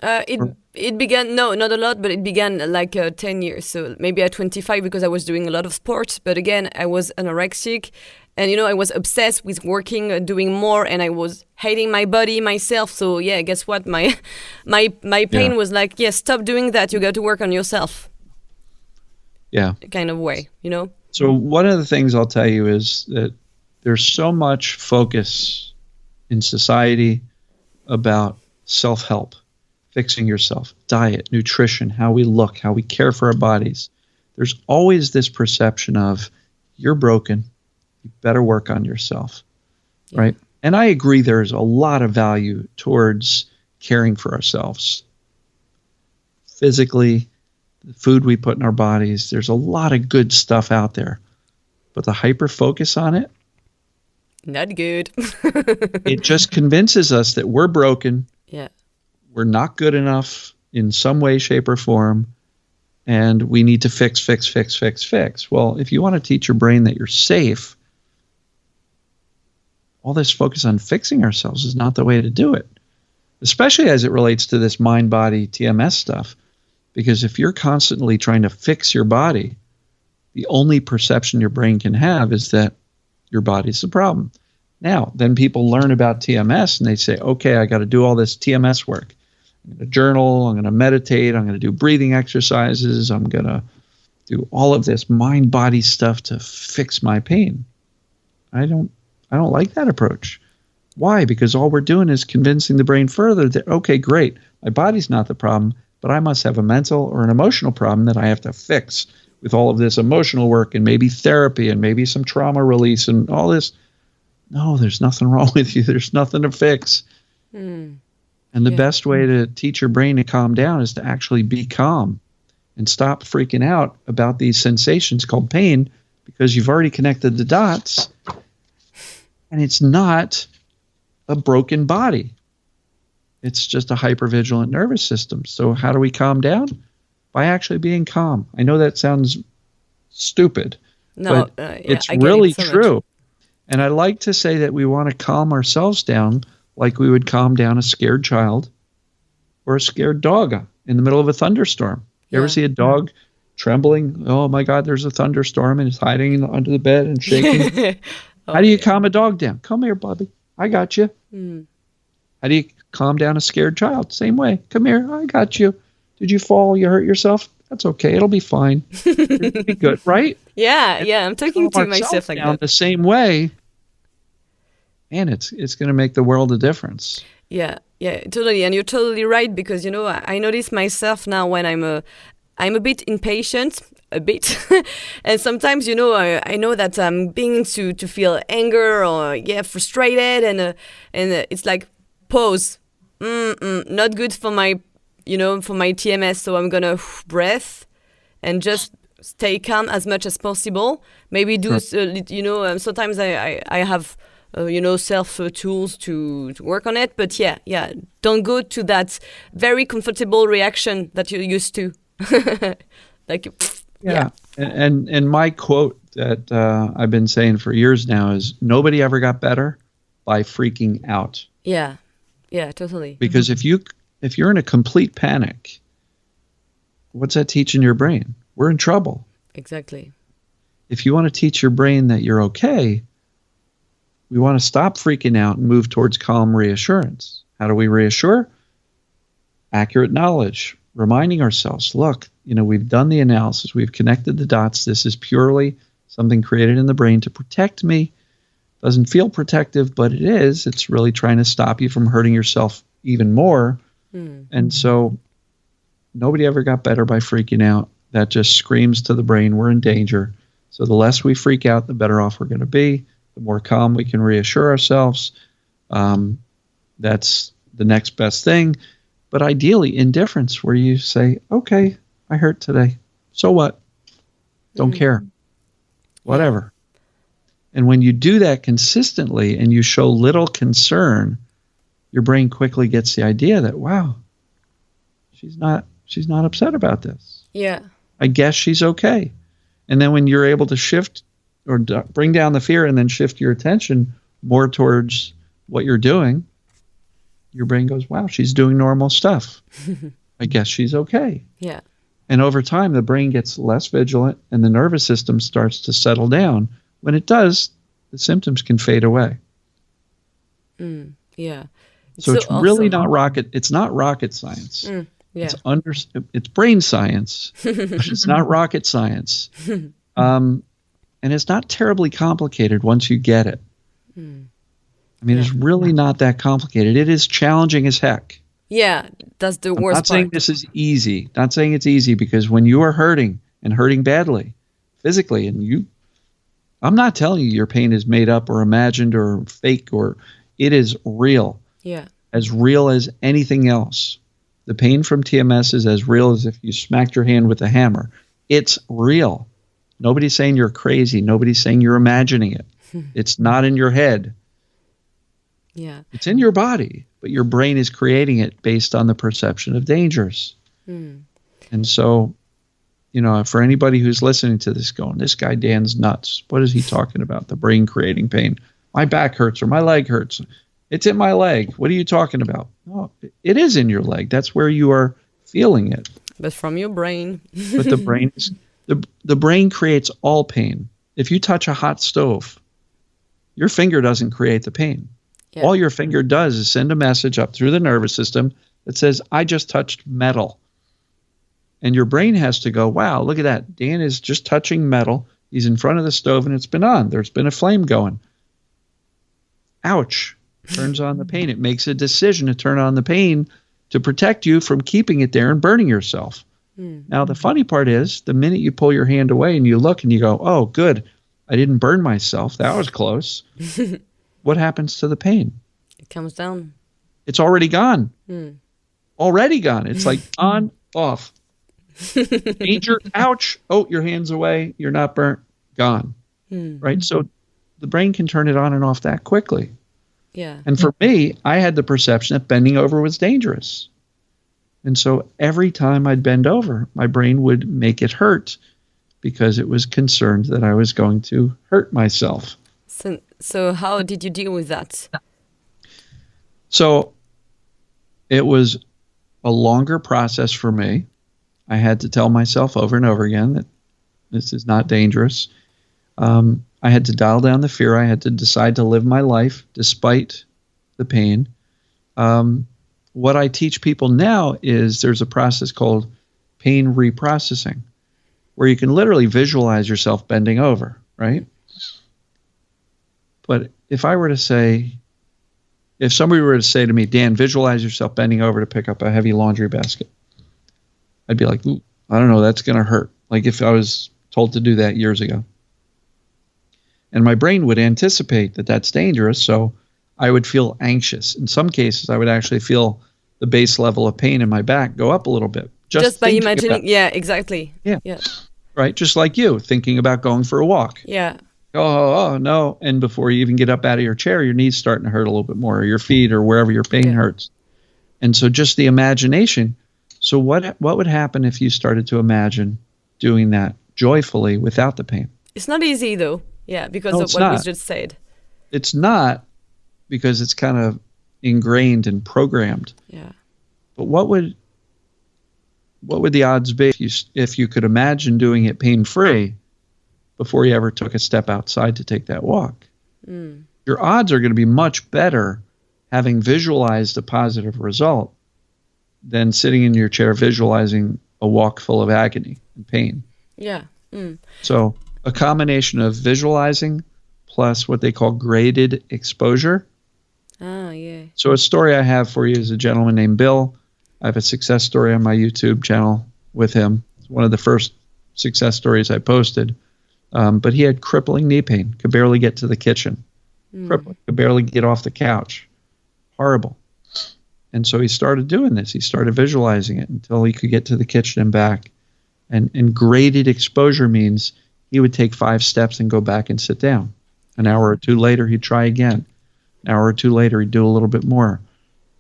It began, no, not a lot, but it began like 10 years. So maybe at 25 because I was doing a lot of sports. But again, I was anorexic. And, I was obsessed with working, doing more, and I was hating my body, myself. So, yeah, guess what? My pain was like, stop doing that. You got to work on yourself. Yeah. Kind of way, So one of the things I'll tell you is that there's so much focus in society about self-help, fixing yourself, diet, nutrition, how we look, how we care for our bodies. There's always this perception of you're broken. You better work on yourself, right? And I agree there's a lot of value towards caring for ourselves. Physically, the food we put in our bodies, there's a lot of good stuff out there. But the hyper-focus on it, not good. It just convinces us that we're broken. Yeah. We're not good enough in some way, shape, or form. And we need to fix. Well, if you want to teach your brain that you're safe, all this focus on fixing ourselves is not the way to do it, especially as it relates to this mind-body TMS stuff. Because if you're constantly trying to fix your body, the only perception your brain can have is that your body's the problem. Now, then people learn about TMS and they say, okay, I got to do all this TMS work. I'm going to journal, I'm going to meditate, I'm going to do breathing exercises, I'm going to do all of this mind-body stuff to fix my pain. I don't like that approach. Why? Because all we're doing is convincing the brain further that, okay, great, my body's not the problem, but I must have a mental or an emotional problem that I have to fix with all of this emotional work and maybe therapy and maybe some trauma release and all this. No, there's nothing wrong with you. There's nothing to fix. And the best way to teach your brain to calm down is to actually be calm and stop freaking out about these sensations called pain, because you've already connected the dots. And it's not a broken body. It's just a hypervigilant nervous system. So how do we calm down? By actually being calm. I know that sounds stupid, but it's really true. And I like to say that we want to calm ourselves down like we would calm down a scared child or a scared dog in the middle of a thunderstorm. You ever see a dog trembling? Oh, my God, there's a thunderstorm, and it's hiding under the bed and shaking. How do you calm a dog down? Come here, Bobby. I got you. How do you calm down a scared child? Same way. Come here. I got you. Did you fall? You hurt yourself? That's okay. It'll be fine. It'll be good, right? Yeah. I'm talking to myself like that. The same way, man, it's going to make the world a difference. Yeah, yeah, totally. And you're totally right because, I notice myself now when I'm a bit impatient, a bit. And sometimes, I know that I'm beginning to feel anger or, frustrated. And it's like, pause. Not good for my, for my TMS. So I'm going to breath and just stay calm as much as possible. Maybe do, sometimes I have self tools to work on it. But yeah, don't go to that very comfortable reaction that you're used to. Like, yeah. And my quote that I've been saying for years now is nobody ever got better by freaking out. Yeah, totally. Because if you're in a complete panic, what's that teaching your brain? We're in trouble. Exactly. If you want to teach your brain that you're okay, we want to stop freaking out and move towards calm reassurance. How do we reassure? Accurate knowledge, reminding ourselves, look, we've done the analysis, we've connected the dots. This is purely something created in the brain to protect me. Doesn't feel protective, but it is. It's really trying to stop you from hurting yourself even more. And so nobody ever got better by freaking out. That just screams to the brain we're in danger. So the less we freak out, the better off we're going to be. The more calm we can reassure ourselves. That's the next best thing. But ideally, indifference, where you say, okay, I hurt today. So what? Don't care. Whatever. And when you do that consistently and you show little concern, your brain quickly gets the idea that, wow, she's not upset about this. Yeah. I guess she's okay. And then when you're able to shift or bring down the fear and then shift your attention more towards what you're doing, your brain goes, wow, she's doing normal stuff. I guess she's okay. Yeah. And over time, the brain gets less vigilant and the nervous system starts to settle down. When it does, the symptoms can fade away. Yeah. So it's really not rocket science. Yeah. It's brain science, but it's not rocket science. And it's not terribly complicated once you get it. It's really not that complicated. It is challenging as heck. Yeah, that's the worst part. I'm not saying this is easy. Not saying it's easy, because when you are hurting and hurting badly, physically, and I'm not telling you your pain is made up or imagined or fake, or it is real. Yeah. As real as anything else. The pain from TMS is as real as if you smacked your hand with a hammer. It's real. Nobody's saying you're crazy. Nobody's saying you're imagining it. It's not in your head. Yeah. It's in your body, but your brain is creating it based on the perception of dangers. And so, for anybody who's listening to this going, this guy Dan's nuts. What is he talking about? The brain creating pain. My back hurts or my leg hurts. It's in my leg. What are you talking about? Oh, it is in your leg. That's where you are feeling it. But from your brain. But the brain is the brain creates all pain. If you touch a hot stove, your finger doesn't create the pain. Yeah. All your finger does is send a message up through the nervous system that says, I just touched metal. And your brain has to go, wow, look at that. Dan is just touching metal. He's in front of the stove and it's been on. There's been a flame going. Ouch. Turns on the pain. It makes a decision to turn on the pain to protect you from keeping it there and burning yourself. Now, the funny part is the minute you pull your hand away and you look and you go, oh, good, I didn't burn myself. That was close. What happens to the pain? It comes down. It's already gone. Already gone. It's like on, off. Danger, ouch. Oh, your hand's away. You're not burnt. Gone. Right? So the brain can turn it on and off that quickly. Yeah. And for me, I had the perception that bending over was dangerous. And so every time I'd bend over, my brain would make it hurt because it was concerned that I was going to hurt myself. So how did you deal with that? So it was a longer process for me. I had to tell myself over and over again that this is not dangerous. I had to dial down the fear. I had to decide to live my life despite the pain. What I teach people now is there's a process called pain reprocessing, where you can literally visualize yourself bending over, right? But if somebody were to say to me, Dan, visualize yourself bending over to pick up a heavy laundry basket, I'd be like, ooh, I don't know, that's going to hurt. Like if I was told to do that years ago. And my brain would anticipate that that's dangerous, so I would feel anxious. In some cases, I would actually feel the base level of pain in my back go up a little bit. Just by imagining, yeah, exactly. Yeah. Right, just like you, thinking about going for a walk. Yeah. Oh, no. And before you even get up out of your chair, your knee's starting to hurt a little bit more, or your feet, or wherever your pain hurts. And so just the imagination. So what would happen if you started to imagine doing that joyfully without the pain? It's not easy, though. Yeah, because of what was just said. It's not, because it's kind of ingrained and programmed. Yeah. But what would the odds be if you could imagine doing it pain-free before you ever took a step outside to take that walk? Your odds are going to be much better having visualized a positive result than sitting in your chair visualizing a walk full of agony and pain. Yeah. So a combination of visualizing plus what they call graded exposure. Ah, yeah. So a story I have for you is a gentleman named Bill. I have a success story on my YouTube channel with him. It's one of the first success stories I posted. But he had crippling knee pain, could barely get to the kitchen. Crippling, could barely get off the couch. Horrible. And so he started doing this. He started visualizing it until he could get to the kitchen and back. And graded exposure means he would take 5 steps and go back and sit down. An hour or two later, he'd try again. An hour or two later, he'd do a little bit more.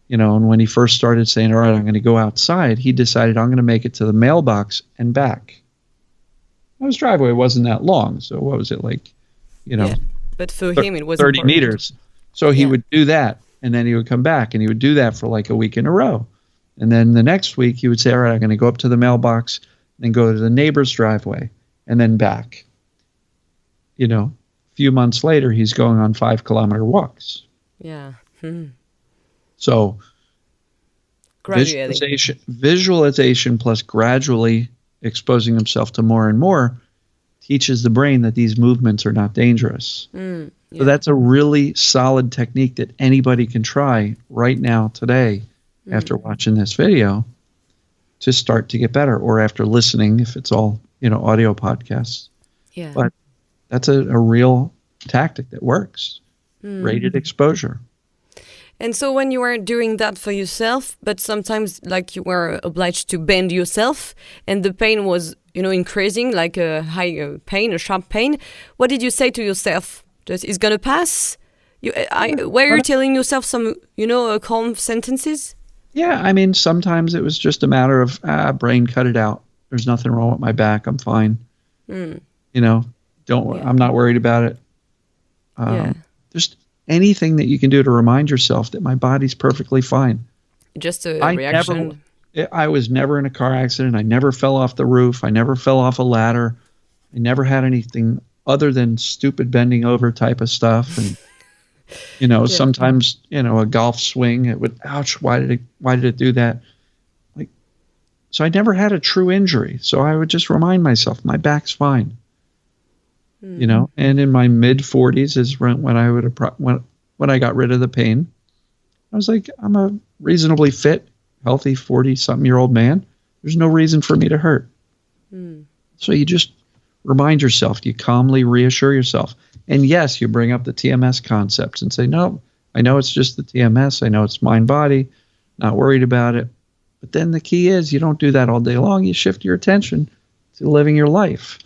And when he first started saying, all right, I'm going to go outside, he decided, I'm going to make it to the mailbox and back. His driveway wasn't that long, so what was it, like, Yeah, but for him, it was 30 important. meters. So he would do that, and then he would come back, and he would do that for like a week in a row. And then the next week, he would say, all right, I'm going to go up to the mailbox, then go to the neighbor's driveway, and then back. A few months later, he's going on 5-kilometer walks. Yeah. So visualization plus gradually exposing himself to more and more teaches the brain that these movements are not dangerous. So that's a really solid technique that anybody can try right now today after watching this video to start to get better, or after listening if it's all audio podcasts. Yeah. But that's a real tactic that works. Graded exposure. And so when you were doing that for yourself, but sometimes like you were obliged to bend yourself and the pain was, increasing, like a high pain, a sharp pain, what did you say to yourself? Just, it's going to pass? Were you telling yourself some, calm sentences? Yeah, I mean, sometimes it was just a matter of, brain, cut it out. There's nothing wrong with my back. I'm fine. I'm not worried about it. Just anything that you can do to remind yourself that my body's perfectly fine. Just a reaction. I was never in a car accident. I never fell off the roof. I never fell off a ladder. I never had anything other than stupid bending over type of stuff. And, sometimes, a golf swing, it would, ouch, why did it do that? So I never had a true injury. So I would just remind myself, my back's fine. And in my mid 40s is when I got rid of the pain. I was like, I'm a reasonably fit, healthy 40-something-year-old man. There's no reason for me to hurt. So you just remind yourself, you calmly reassure yourself. And yes, you bring up the TMS concepts and say, no, I know it's just the TMS. I know it's mind body, not worried about it. But then the key is you don't do that all day long. You shift your attention to living your life.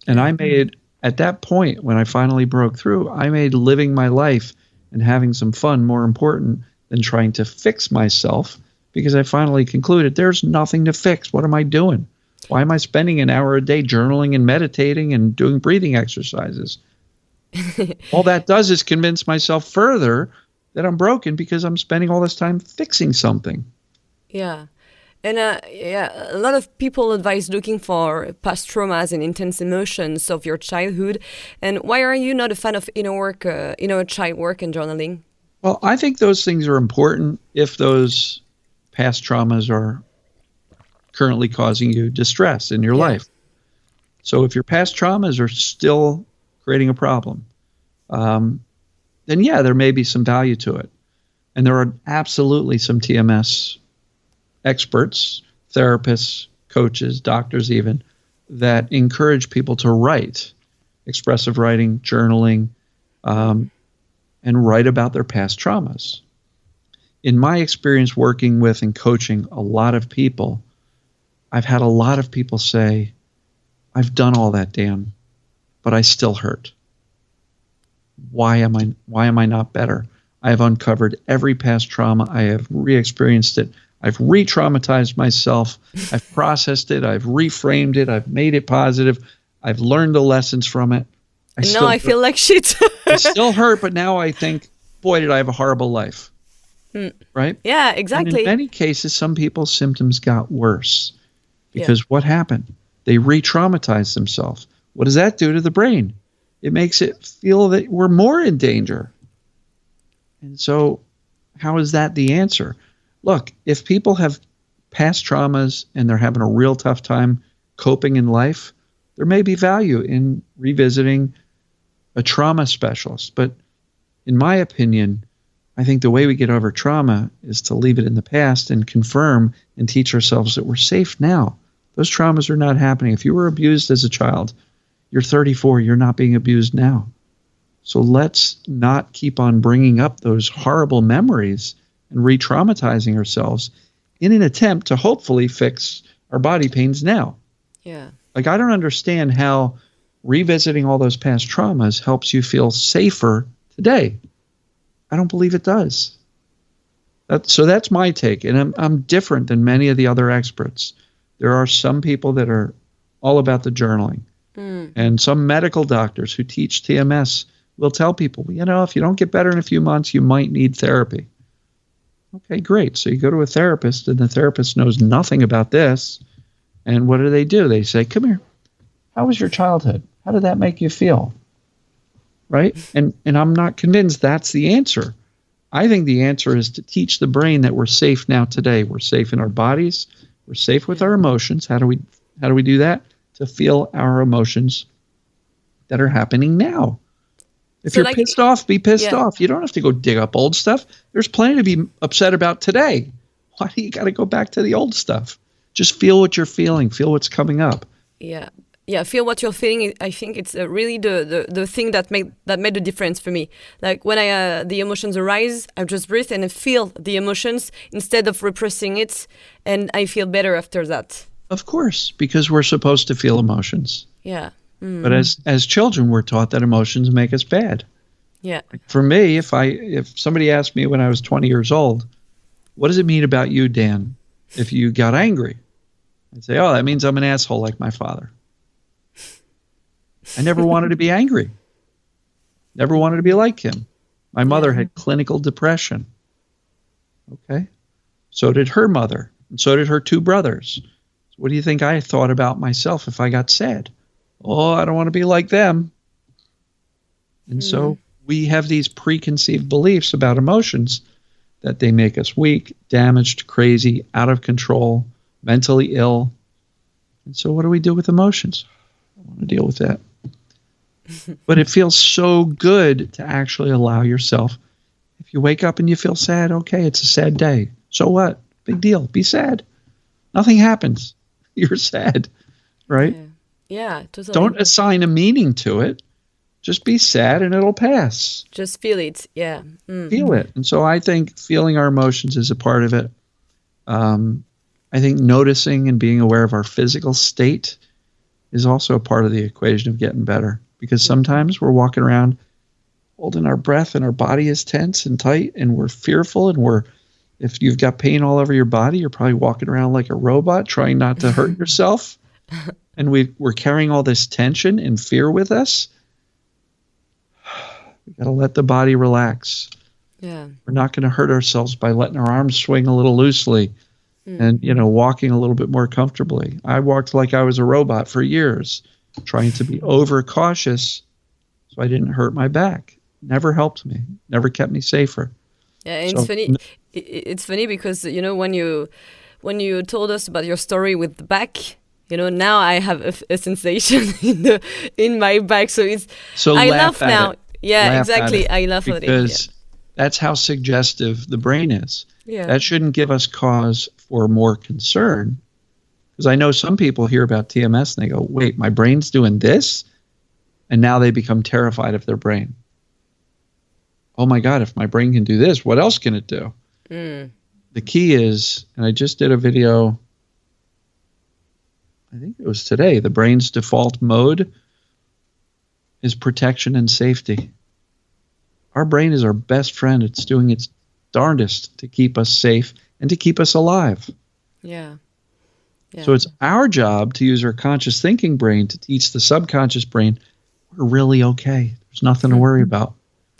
And I made, at that point, when I finally broke through, I made living my life and having some fun more important than trying to fix myself, because I finally concluded there's nothing to fix. What am I doing? Why am I spending an hour a day journaling and meditating and doing breathing exercises? All that does is convince myself further that I'm broken because I'm spending all this time fixing something. Yeah. And a lot of people advise looking for past traumas and intense emotions of your childhood. And why are you not a fan of inner child work and journaling? Well, I think those things are important if those past traumas are currently causing you distress in your life. So if your past traumas are still creating a problem, then yeah, there may be some value to it. And there are absolutely some TMS experts, therapists, coaches, doctors even, that encourage people to write, expressive writing, journaling, and write about their past traumas. In my experience working with and coaching a lot of people, I've had a lot of people say, I've done all that, Dan, but I still hurt. Why am I not better? I have uncovered every past trauma. I have re-experienced it. I've re-traumatized myself. I've processed it. I've reframed it. I've made it positive. I've learned the lessons from it. I feel like shit. I still hurt, but now I think, boy, did I have a horrible life. Right? Yeah, exactly. And in many cases, some people's symptoms got worse because what happened? They re-traumatized themselves. What does that do to the brain? It makes it feel that we're more in danger. And so how is that the answer? Look, if people have past traumas and they're having a real tough time coping in life, there may be value in revisiting a trauma specialist. But in my opinion, I think the way we get over trauma is to leave it in the past and confirm and teach ourselves that we're safe now. Those traumas are not happening. If you were abused as a child, you're 34, you're not being abused now. So let's not keep on bringing up those horrible memories and re-traumatizing ourselves in an attempt to hopefully fix our body pains now. Yeah. Like, I don't understand how revisiting all those past traumas helps you feel safer today. I don't believe it does. So that's my take, and I'm different than many of the other experts. There are some people that are all about the journaling, and some medical doctors who teach TMS will tell people, if you don't get better in a few months, you might need therapy. Okay, great. So you go to a therapist, and the therapist knows nothing about this, and what do? They say, come here. How was your childhood? How did that make you feel? Right? And I'm not convinced that's the answer. I think the answer is to teach the brain that we're safe now today. We're safe in our bodies. We're safe with our emotions. How do we do that? To feel our emotions that are happening now. If you're pissed off, be pissed off. You don't have to go dig up old stuff. There's plenty to be upset about today. Why do you got to go back to the old stuff? Just feel what you're feeling. Feel what's coming up. Yeah. Yeah, feel what you're feeling. I think it's really the thing that made the difference for me. Like when the emotions arise, I just breathe and I feel the emotions instead of repressing it, and I feel better after that. Of course, because we're supposed to feel emotions. Yeah. But as children, we're taught that emotions make us bad. Yeah. For me, if somebody asked me when I was 20 years old, what does it mean about you, Dan, if you got angry? I'd say, oh, that means I'm an asshole like my father. I never wanted to be angry. Never wanted to be like him. My mother had clinical depression. Okay. So did her mother. And so did her two brothers. So what do you think I thought about myself if I got sad? Oh, I don't want to be like them. And so we have these preconceived beliefs about emotions that they make us weak, damaged, crazy, out of control, mentally ill. And so what do we do with emotions? I don't want to deal with that. But it feels so good to actually allow yourself. If you wake up and you feel sad, okay, it's a sad day. So what? Big deal. Be sad. Nothing happens. You're sad, right? Yeah, totally. Don't assign a meaning to it. Just be sad and it'll pass. Just feel it. Yeah. Feel it. And so I think feeling our emotions is a part of it. I think noticing and being aware of our physical state is also a part of the equation of getting better. Because sometimes we're walking around holding our breath and our body is tense and tight and we're fearful, and if you've got pain all over your body, you're probably walking around like a robot trying not to hurt yourself. And we're carrying all this tension and fear with us. We got to let the body relax. Yeah. We're not going to hurt ourselves by letting our arms swing a little loosely and, walking a little bit more comfortably. I walked like I was a robot for years, trying to be overcautious so I didn't hurt my back. Never helped me. Never kept me safer. Yeah, and it's funny. It's funny because, when you told us about your story with the back, now I have a sensation in my back. So I laugh now. Yeah, laugh exactly. at it I laugh at it. because that's how suggestive the brain is. Yeah. That shouldn't give us cause for more concern. Because I know some people hear about TMS and they go, wait, my brain's doing this? And now they become terrified of their brain. Oh my God, if my brain can do this, what else can it do? The key is, and I just did a video, I think it was today, the brain's default mode is protection and safety. Our brain is our best friend. It's doing its darndest to keep us safe and to keep us alive. Yeah. So it's our job to use our conscious thinking brain to teach the subconscious brain we're really okay. There's nothing to worry about.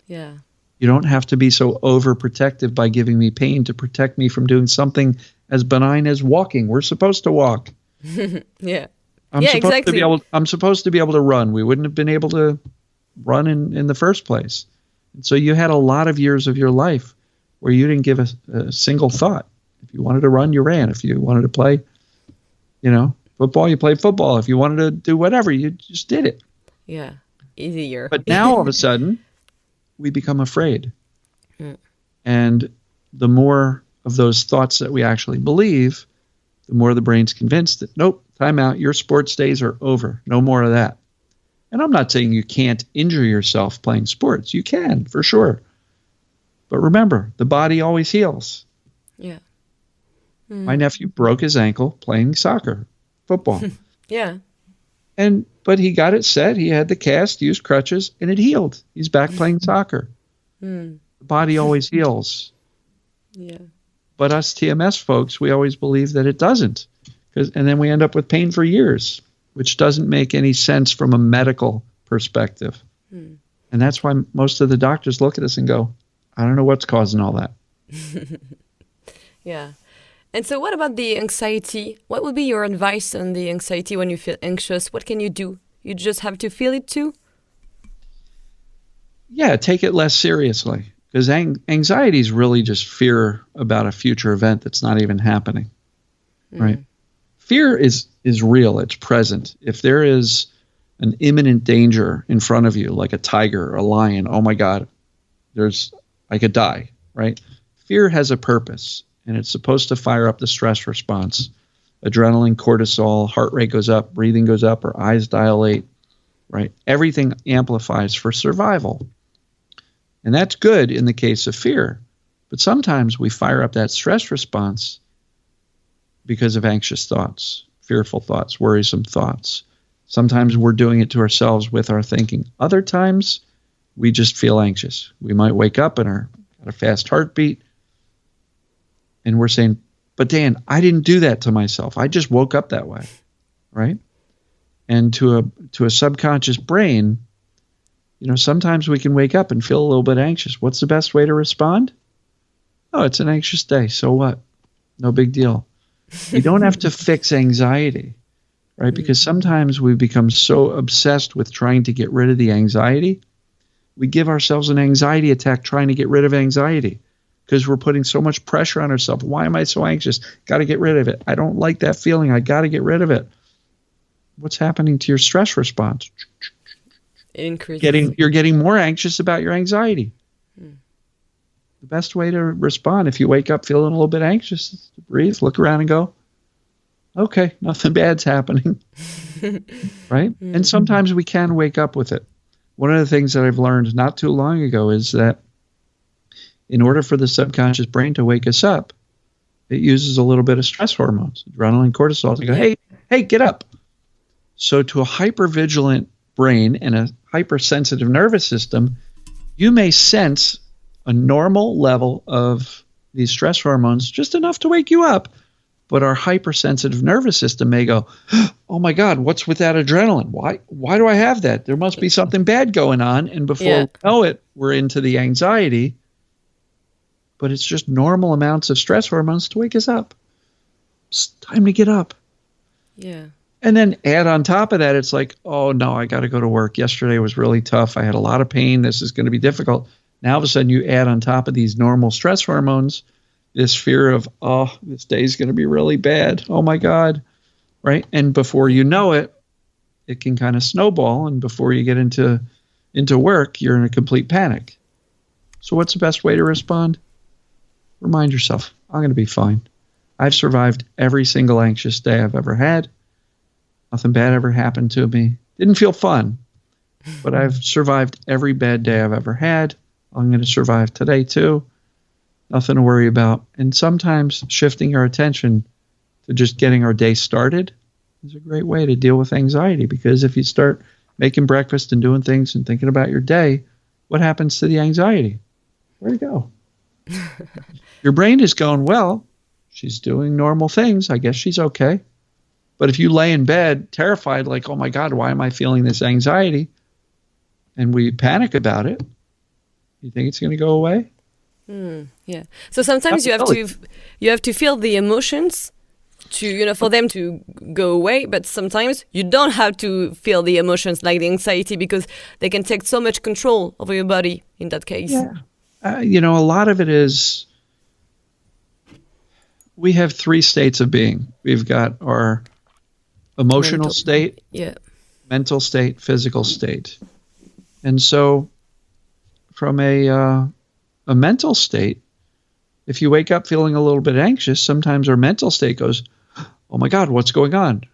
Yeah. You don't have to be so overprotective by giving me pain to protect me from doing something as benign as walking. We're supposed to walk. Yeah. Exactly. I'm supposed to be able to run. We wouldn't have been able to run in the first place. And so you had a lot of years of your life where you didn't give a single thought. If you wanted to run, you ran. If you wanted to play, football, you played football. If you wanted to do whatever, you just did it. Yeah. Easier. But now all of a sudden, we become afraid. And the more of those thoughts that we actually believe, the more the brain's convinced that, nope, time out, your sports days are over. No more of that. And I'm not saying you can't injure yourself playing sports. You can, for sure. But remember, the body always heals. Yeah. My nephew broke his ankle playing soccer, football. Yeah. But he got it set. He had the cast, used crutches, and it healed. He's back playing soccer. The body always heals. Yeah. But us TMS folks, we always believe that it doesn't. And then we end up with pain for years, which doesn't make any sense from a medical perspective. And that's why most of the doctors look at us and go, I don't know what's causing all that. Yeah. And so what about the anxiety? What would be your advice on the anxiety when you feel anxious? What can you do? You just have to feel it too? Yeah, take it less seriously. Because anxiety is really just fear about a future event that's not even happening, right? Fear is real. It's present. If there is an imminent danger in front of you, like a tiger or a lion, oh my God, I could die, right? Fear has a purpose, and it's supposed to fire up the stress response. Adrenaline, cortisol, heart rate goes up, breathing goes up, our eyes dilate, right? Everything amplifies for survival. And that's good in the case of fear. But sometimes we fire up that stress response because of anxious thoughts, fearful thoughts, worrisome thoughts. Sometimes we're doing it to ourselves with our thinking. Other times, we just feel anxious. We might wake up and got a fast heartbeat, and we're saying, but Dan, I didn't do that to myself. I just woke up that way, right? And to a subconscious brain, sometimes we can wake up and feel a little bit anxious. What's the best way to respond? Oh, it's an anxious day. So what? No big deal. You don't have to fix anxiety, right? Because sometimes we become so obsessed with trying to get rid of the anxiety, we give ourselves an anxiety attack trying to get rid of anxiety because we're putting so much pressure on ourselves. Why am I so anxious? Got to get rid of it. I don't like that feeling. I got to get rid of it. What's happening to your stress response? It increases. You're getting more anxious about your anxiety. The best way to respond if you wake up feeling a little bit anxious is to breathe, look around and go, okay, nothing bad's happening, right? And sometimes we can wake up with it. One of the things that I've learned not too long ago is that in order for the subconscious brain to wake us up, it uses a little bit of stress hormones, adrenaline, cortisol, to go, hey, get up. So to a hypervigilant brain and a hypersensitive nervous system, you may sense a normal level of these stress hormones, just enough to wake you up. But our hypersensitive nervous system may go, oh my God, what's with that adrenaline? Why do I have that? There must be something bad going on. And before we know it, we're into the anxiety. But it's just normal amounts of stress hormones to wake us up. It's time to get up. Yeah. And then add on top of that, it's like, oh no, I got to go to work. Yesterday was really tough. I had a lot of pain. This is going to be difficult. Now all of a sudden you add on top of these normal stress hormones this fear of, oh, this day's going to be really bad. Oh my God. Right. And before you know it, it can kind of snowball. And before you get into into work, you're in a complete panic. So what's the best way to respond? Remind yourself, I'm going to be fine. I've survived every single anxious day I've ever had. Nothing bad ever happened to me. Didn't feel fun, but I've survived every bad day I've ever had. I'm going to survive today too. Nothing to worry about. And sometimes shifting our attention to just getting our day started is a great way to deal with anxiety, because if you start making breakfast and doing things and thinking about your day, what happens to the anxiety? Where'd it go? Your brain is going, well, she's doing normal things. I guess she's okay. But if you lay in bed terrified, like, oh my God, why am I feeling this anxiety? And we panic about it. You think it's going to go away? Yeah. So sometimes you have to feel the emotions to, for them to go away. But sometimes you don't have to feel the emotions like the anxiety, because they can take so much control over your body in that case. Yeah. A lot of it is, we have 3 states of being. We've got our emotional state, mental state, physical state. And so from a mental state, if you wake up feeling a little bit anxious, sometimes our mental state goes, oh my God, what's going on?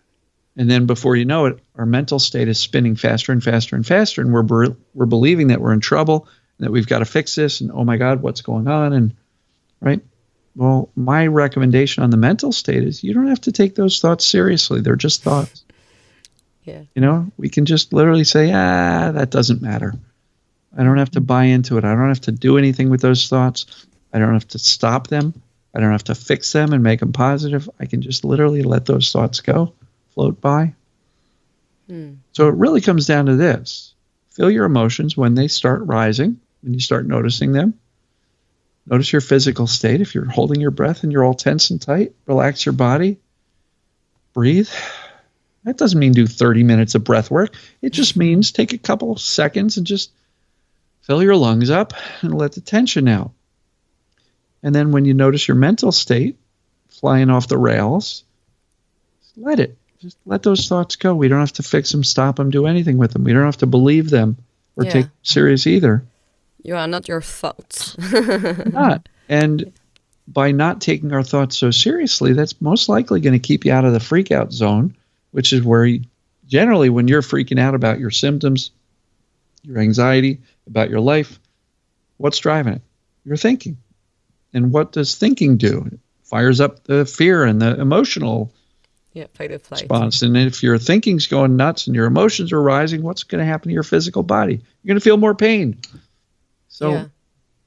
And then before you know it, our mental state is spinning faster and faster and faster, and we're believing that we're in trouble and that we've got to fix this, and oh my God, what's going on? And right? Well, my recommendation on the mental state is you don't have to take those thoughts seriously. They're just thoughts. Yeah. We can just literally say, that doesn't matter. I don't have to buy into it. I don't have to do anything with those thoughts. I don't have to stop them. I don't have to fix them and make them positive. I can just literally let those thoughts go, float by. So it really comes down to this. Feel your emotions when they start rising, when you start noticing them. Notice your physical state. If you're holding your breath and you're all tense and tight, relax your body. Breathe. That doesn't mean do 30 minutes of breath work. It just means take a couple seconds and just fill your lungs up and let the tension out. And then when you notice your mental state flying off the rails, let it. Just let those thoughts go. We don't have to fix them, stop them, do anything with them. We don't have to believe them or take them serious either. You are not your thoughts. Not. And by not taking our thoughts so seriously, that's most likely going to keep you out of the freak out zone, which is where generally when you're freaking out about your symptoms, your anxiety, about your life, what's driving it? Your thinking. And what does thinking do? It fires up the fear and the emotional fight or flight response. And if your thinking's going nuts and your emotions are rising, what's going to happen to your physical body? You're going to feel more pain. So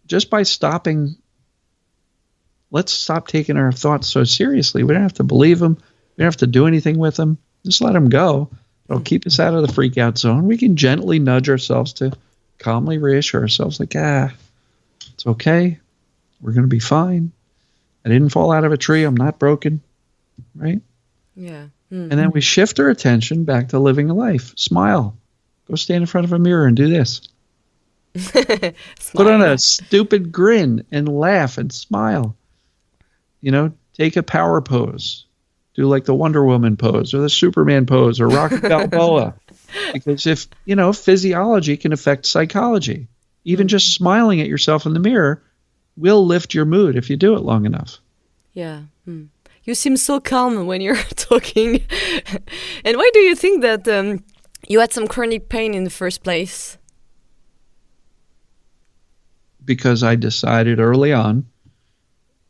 just by stopping, let's stop taking our thoughts so seriously. We don't have to believe them. We don't have to do anything with them. Just let them go. It'll keep us out of the freak out zone. We can gently nudge ourselves to calmly reassure ourselves like, it's okay. We're going to be fine. I didn't fall out of a tree. I'm not broken. Right? Yeah. And then we shift our attention back to living a life. Smile. Go stand in front of a mirror and do this. Put on a stupid grin and laugh and smile. Take a power pose. Do like the Wonder Woman pose or the Superman pose or Rocky Balboa. Because if, physiology can affect psychology. Even just smiling at yourself in the mirror will lift your mood if you do it long enough. Yeah. You seem so calm when you're talking. And why do you think that you had some chronic pain in the first place? Because I decided early on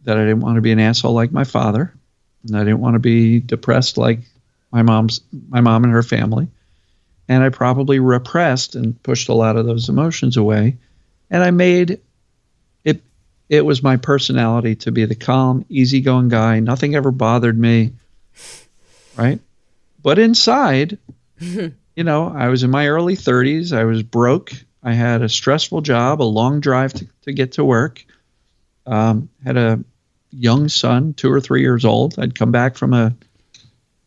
that I didn't want to be an asshole like my father, and I didn't want to be depressed like my mom and her family. And I probably repressed and pushed a lot of those emotions away. And I made it was my personality to be the calm, easygoing guy. Nothing ever bothered me. Right? But inside, I was in my early 30s. I was broke. I had a stressful job, a long drive to get to work. Had a young son, 2 or 3 years old. I'd come back from a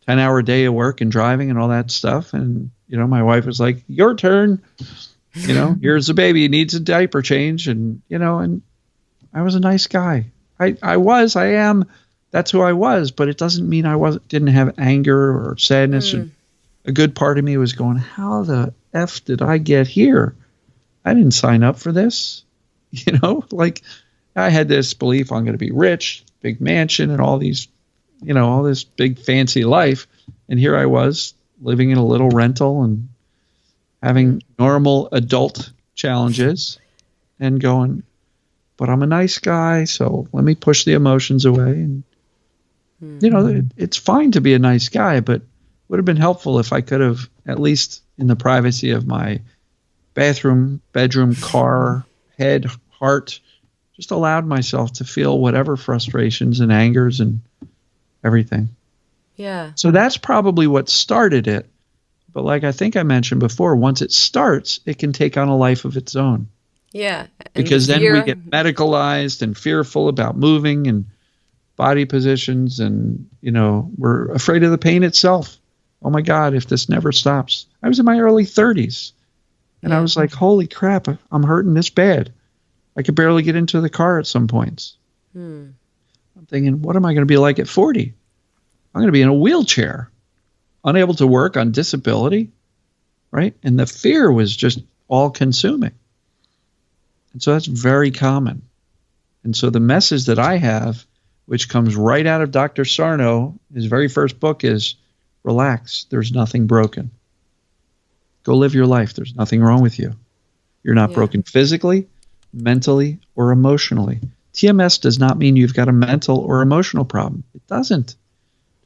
10-hour day of work and driving and all that stuff. And, my wife was like, your turn. Here's the baby. He needs a diaper change. And, and I was a nice guy. I am. That's who I was. But it doesn't mean didn't have anger or sadness. A good part of me was going, how the F did I get here? I didn't sign up for this. Like I had this belief I'm going to be rich, big mansion and all these, all this big fancy life. And here I was living in a little rental and having normal adult challenges and going, but I'm a nice guy, so let me push the emotions away. And, it's fine to be a nice guy, but would have been helpful if I could have, at least in the privacy of my bathroom, bedroom, car, head, heart, just allowed myself to feel whatever frustrations and angers and everything. Yeah. So that's probably what started it. But like I think I mentioned before, once it starts, it can take on a life of its own. Yeah. Because then we get medicalized and fearful about moving and body positions, and, we're afraid of the pain itself. Oh my God, if this never stops. I was in my early 30s and I was like, holy crap, I'm hurting this bad. I could barely get into the car at some points. I'm thinking, what am I going to be like at 40? I'm going to be in a wheelchair, unable to work, on disability, right? And the fear was just all consuming. And so that's very common. And so the message that I have, which comes right out of Dr. Sarno, his very first book, is relax. There's nothing broken. Go live your life. There's nothing wrong with you. You're not broken physically, mentally, or emotionally. TMS does not mean you've got a mental or emotional problem. It doesn't. It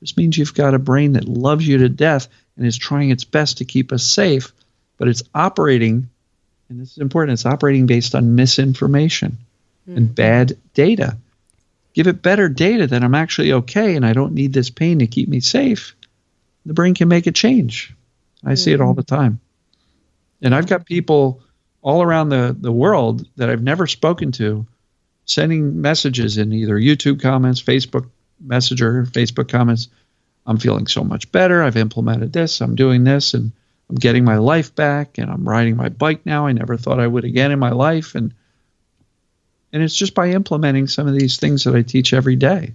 just means you've got a brain that loves you to death and is trying its best to keep us safe, but it's operating, and this is important, it's operating based on misinformation and bad data. Give it better data that I'm actually okay and I don't need this pain to keep me safe. The brain can make a change. I see it all the time. And I've got people all around the world that I've never spoken to sending messages in either YouTube comments, Facebook Messenger, Facebook comments. I'm feeling so much better. I've implemented this. I'm doing this, and I'm getting my life back, and I'm riding my bike now. I never thought I would again in my life. And it's just by implementing some of these things that I teach every day.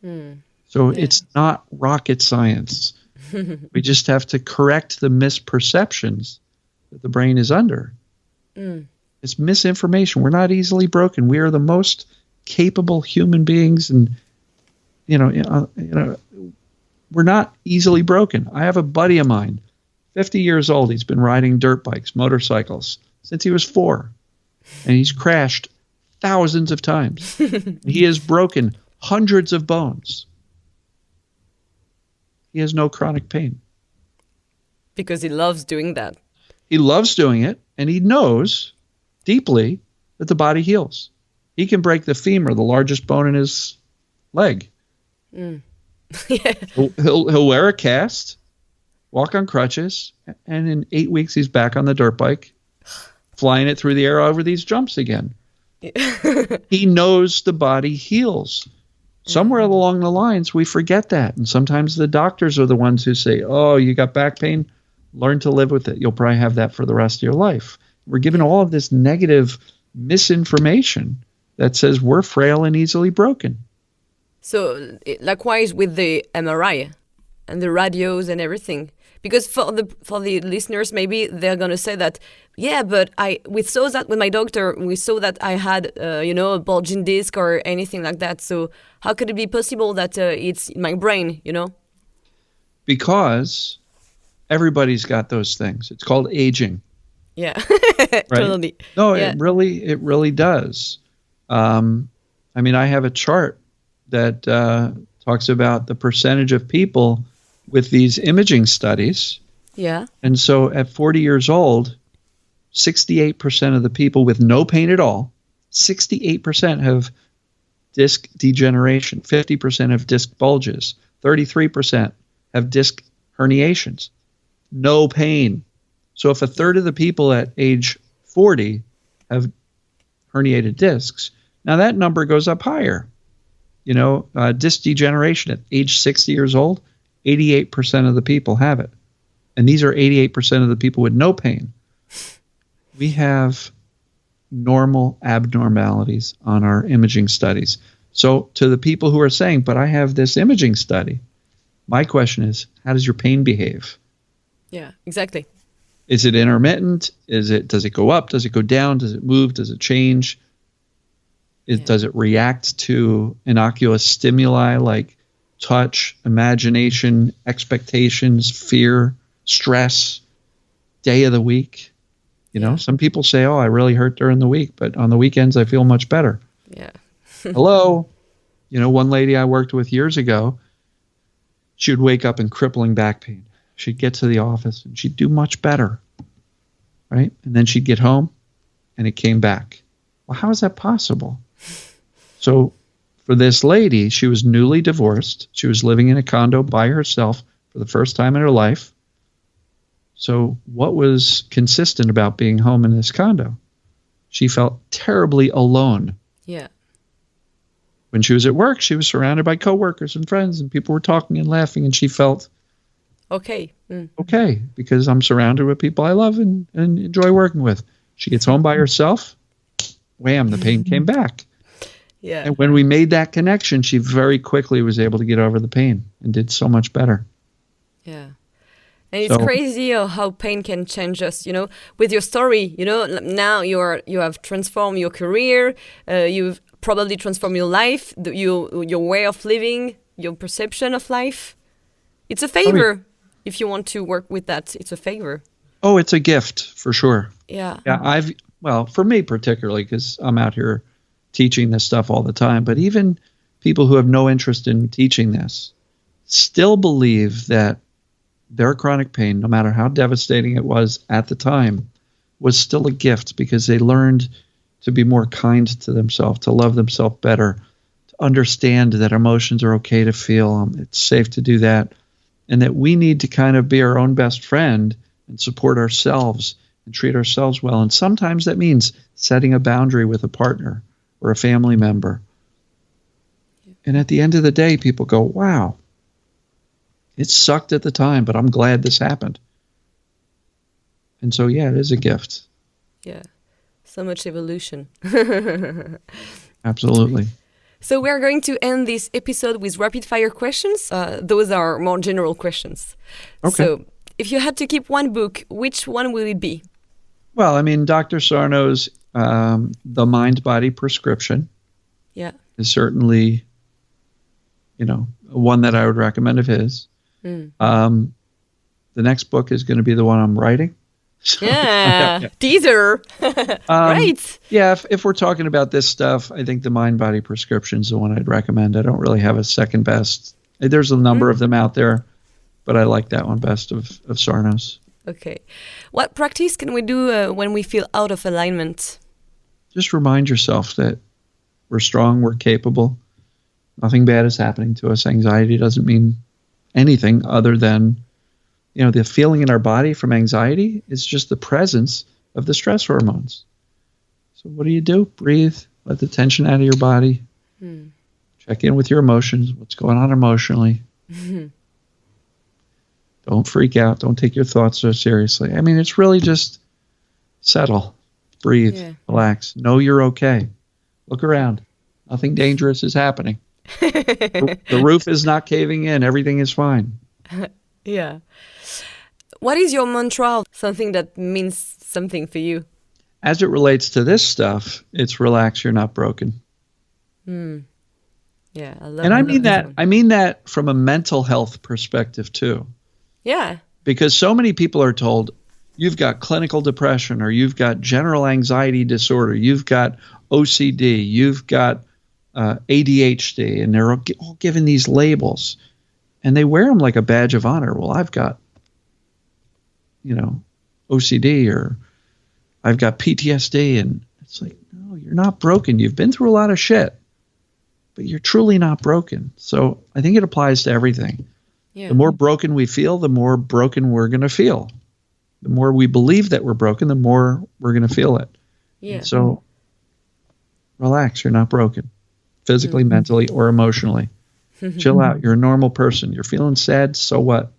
So it's not rocket science. We just have to correct the misperceptions that the brain is under. It's misinformation. We're not easily broken. We are the most capable human beings, and we're not easily broken. I have a buddy of mine, 50 years old. He's been riding dirt bikes, motorcycles since he was 4, and he's crashed thousands of times. He has broken hundreds of bones. He has no chronic pain. Because he loves doing that. He loves doing it, and he knows deeply that the body heals. He can break the femur, the largest bone in his leg. He'll wear a cast, walk on crutches, and in 8 weeks he's back on the dirt bike, flying it through the air over these jumps again. He knows the body heals. Somewhere along the lines, we forget that. And sometimes the doctors are the ones who say, oh, you got back pain? Learn to live with it. You'll probably have that for the rest of your life. We're given all of this negative misinformation that says we're frail and easily broken. So likewise with the MRI and the radios and everything. Because for the listeners, maybe they're going to say that, yeah, but we saw that with my doctor. We saw that I had, a bulging disc or anything like that. So how could it be possible that it's in my brain, Because everybody's got those things. It's called aging. Yeah, right? Totally. No, yeah. it really does. I have a chart that talks about the percentage of people with these imaging studies. Yeah. And so at 40 years old, 68% of the people with no pain at all, 68% have disc degeneration, 50% have disc bulges, 33% have disc herniations. No pain. So if a third of the people at age 40 have herniated discs, now that number goes up higher. Disc degeneration at age 60 years old, 88% of the people have it. And these are 88% of the people with no pain. We have normal abnormalities on our imaging studies. So to the people who are saying, but I have this imaging study, my question is, how does your pain behave? Yeah, exactly. Is it intermittent? Does it go up? Does it go down? Does it move? Does it change? Does it react to innocuous stimuli like touch, imagination, expectations, fear, stress, day of the week? Some people say, oh, I really hurt during the week, but on the weekends I feel much better. Yeah. Hello. One lady I worked with years ago, she would wake up in crippling back pain. She'd get to the office and she'd do much better, right? And then she'd get home and it came back. Well, how is that possible? So for this lady, she was newly divorced. She was living in a condo by herself for the first time in her life. So what was consistent about being home in this condo? She felt terribly alone. Yeah. When she was at work, she was surrounded by coworkers and friends, and people were talking and laughing, and she felt okay. Okay, because I'm surrounded with people I love and enjoy working with. She gets home by herself, wham, the pain came back. Yeah. And when we made that connection, she very quickly was able to get over the pain and did so much better. Yeah. And it's crazy how pain can change us, with your story, now you have transformed your career, you've probably transformed your life, your way of living, your perception of life. It's a favor. If you want to work with that, it's a favor. Oh, it's a gift for sure. Yeah. Yeah. For me particularly, because I'm out here teaching this stuff all the time, but even people who have no interest in teaching this still believe that their chronic pain, no matter how devastating it was at the time, was still a gift because they learned to be more kind to themselves, to love themselves better, to understand that emotions are okay to feel. It's safe to do that. And that we need to kind of be our own best friend and support ourselves and treat ourselves well. And sometimes that means setting a boundary with a partner or a family member. And at the end of the day, people go, wow, it sucked at the time, but I'm glad this happened. And so, yeah, it is a gift. Yeah. So much evolution. Absolutely. So we're going to end this episode with rapid fire questions. Those are more general questions. Okay. So if you had to keep one book, which one will it be? Well, I mean, Dr. Sarno's The Mind-Body Prescription is certainly, one that I would recommend of his. The next book is going to be the one I'm writing. Yeah. Teaser. Great. Yeah, if we're talking about this stuff, I think the Mind-Body Prescription is the one I'd recommend. I don't really have a second best. There's a number of them out there, but I like that one best of Sarno's. Okay. What practice can we do when we feel out of alignment? Just remind yourself that we're strong, we're capable. Nothing bad is happening to us. Anxiety doesn't mean anything other than, the feeling in our body from anxiety is just the presence of the stress hormones. So what do? Breathe, let the tension out of your body. Check in with your emotions, what's going on emotionally. Don't freak out. Don't take your thoughts so seriously. I mean, it's really just settle, breathe, relax. Know you're okay. Look around. Nothing dangerous is happening. The roof is not caving in. Everything is fine. Yeah. What is your mantra? Something that means something for you? As it relates to this stuff, it's relax, you're not broken. Yeah, I love. And I mean that from a mental health perspective too. Yeah. Because so many people are told, you've got clinical depression, or you've got general anxiety disorder, you've got OCD, you've got ADHD, and they're all given these labels, and they wear them like a badge of honor. Well, I've got, OCD, or I've got PTSD, and it's like, no, you're not broken. You've been through a lot of shit, but you're truly not broken. So I think it applies to everything. Yeah. The more broken we feel, the more broken we're going to feel. The more we believe that we're broken, the more we're going to feel it. Yeah. And so relax, you're not broken. Physically, mentally, or emotionally. Chill out. You're a normal person. You're feeling sad, so what?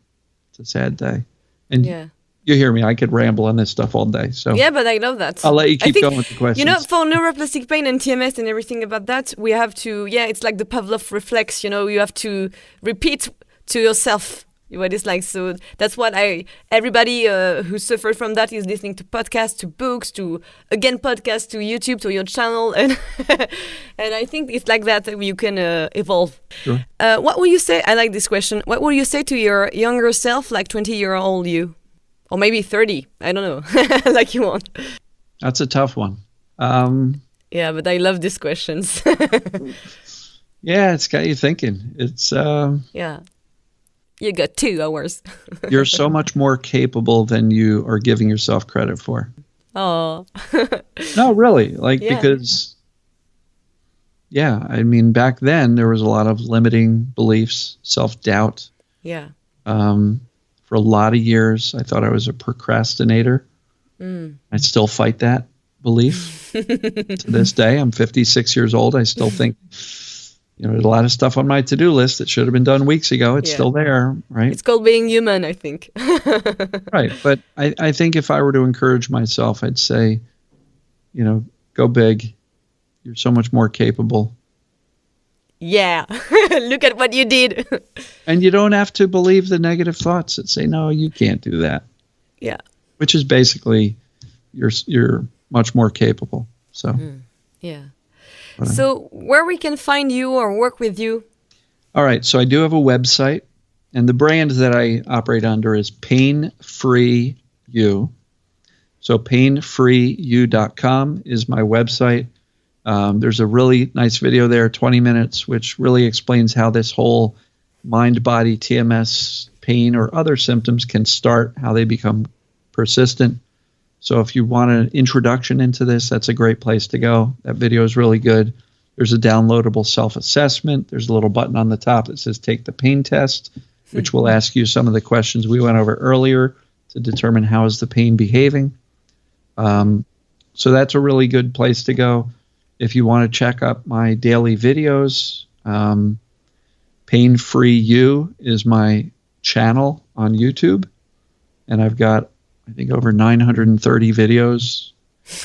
It's a sad day. And you hear me, I could ramble on this stuff all day. So yeah, but I love that. I'll let you keep going with the questions. For neuroplastic pain and TMS and everything about that, we have to, it's like the Pavlov reflex, you have to repeat to yourself What is like, so that's what everybody who suffered from that is listening to podcasts, to books, to again podcasts, to YouTube, to your channel, and and I think it's like that you can evolve. Sure. What will you say? I like this question. What will you say to your younger self, like 20-year-old you, or maybe 30? I don't know, like you want. That's a tough one. Yeah, but I love these questions. Yeah, it's got you thinking. It's yeah. You got 2 hours. You're so much more capable than you are giving yourself credit for. Oh. No, really. Like, Yeah. because, yeah, I mean, back then there was a lot of limiting beliefs, self-doubt. Yeah. For a lot of years, I thought I was a procrastinator. I still fight that belief to this day. I'm 56 years old. I still think, there's a lot of stuff on my to-do list that should have been done weeks ago. It's still there, right? It's called being human, I think. Right. But I think if I were to encourage myself, I'd say, go big. You're so much more capable. Yeah. Look at what you did. And you don't have to believe the negative thoughts that say, no, you can't do that. Yeah. Which is basically you're much more capable. So, Yeah. So where we can find you or work with you? All right. So I do have a website, and the brand that I operate under is Pain Free You. So painfreeyou.com is my website. There's a really nice video there, 20 minutes, which really explains how this whole mind-body TMS pain or other symptoms can start, how they become persistent. So if you want an introduction into this, that's a great place to go. That video is really good. There's a downloadable self-assessment. There's a little button on the top that says take the pain test, which will ask you some of the questions we went over earlier to determine how is the pain behaving. So that's a really good place to go. If you want to check up my daily videos, Pain Free You is my channel on YouTube, and I've got, I think, over 930 videos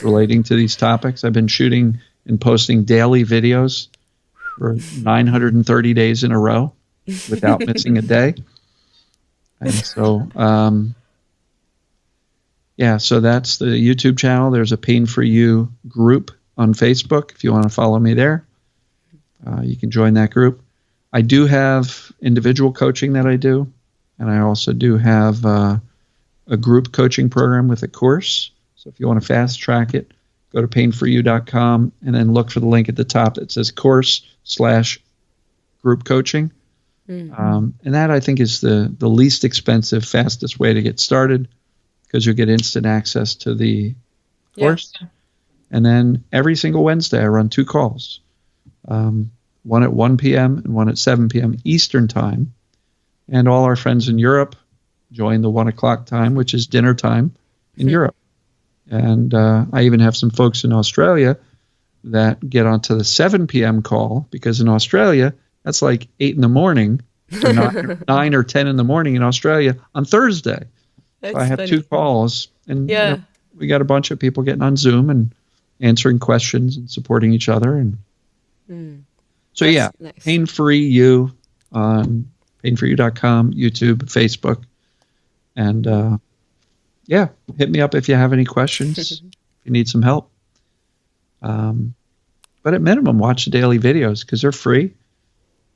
relating to these topics. I've been shooting and posting daily videos for 930 days in a row without missing a day. And so, so that's the YouTube channel. There's a Pain For You group on Facebook. If you want to follow me there, you can join that group. I do have individual coaching that I do, and I also do have a group coaching program with a course. So if you want to fast track it, go to painforyou.com and then look for the link at the top that says course/group coaching. And that, I think, is the least expensive, fastest way to get started, because you'll get instant access to the course. Yeah. And then every single Wednesday I run 2 calls, one at 1 p.m. and one at 7 p.m. Eastern time. And all our friends in Europe join the 1 o'clock time, which is dinner time in Europe. And I even have some folks in Australia that get onto the 7 p.m. call, because in Australia, that's like 8 in the morning, or 9 or 10 in the morning in Australia on Thursday. So I have funny. 2 calls, and we got a bunch of people getting on Zoom and answering questions and supporting each other. And so, that's nice. Pain Free You on painforyou.com, YouTube, Facebook. And, hit me up if you have any questions, if you need some help. But at minimum, watch the daily videos, because they're free.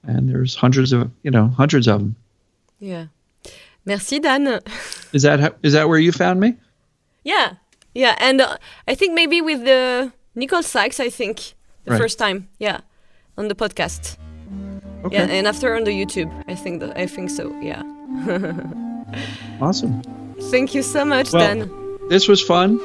And there's hundreds of them. Yeah. Merci, Dan. Is that where you found me? Yeah. Yeah. And I think maybe with Nicole Sykes, I think, the first time. Yeah. On the podcast. Okay. Yeah. And after on the YouTube, I think so. Yeah. Awesome. Thank you so much, Dan. This was fun.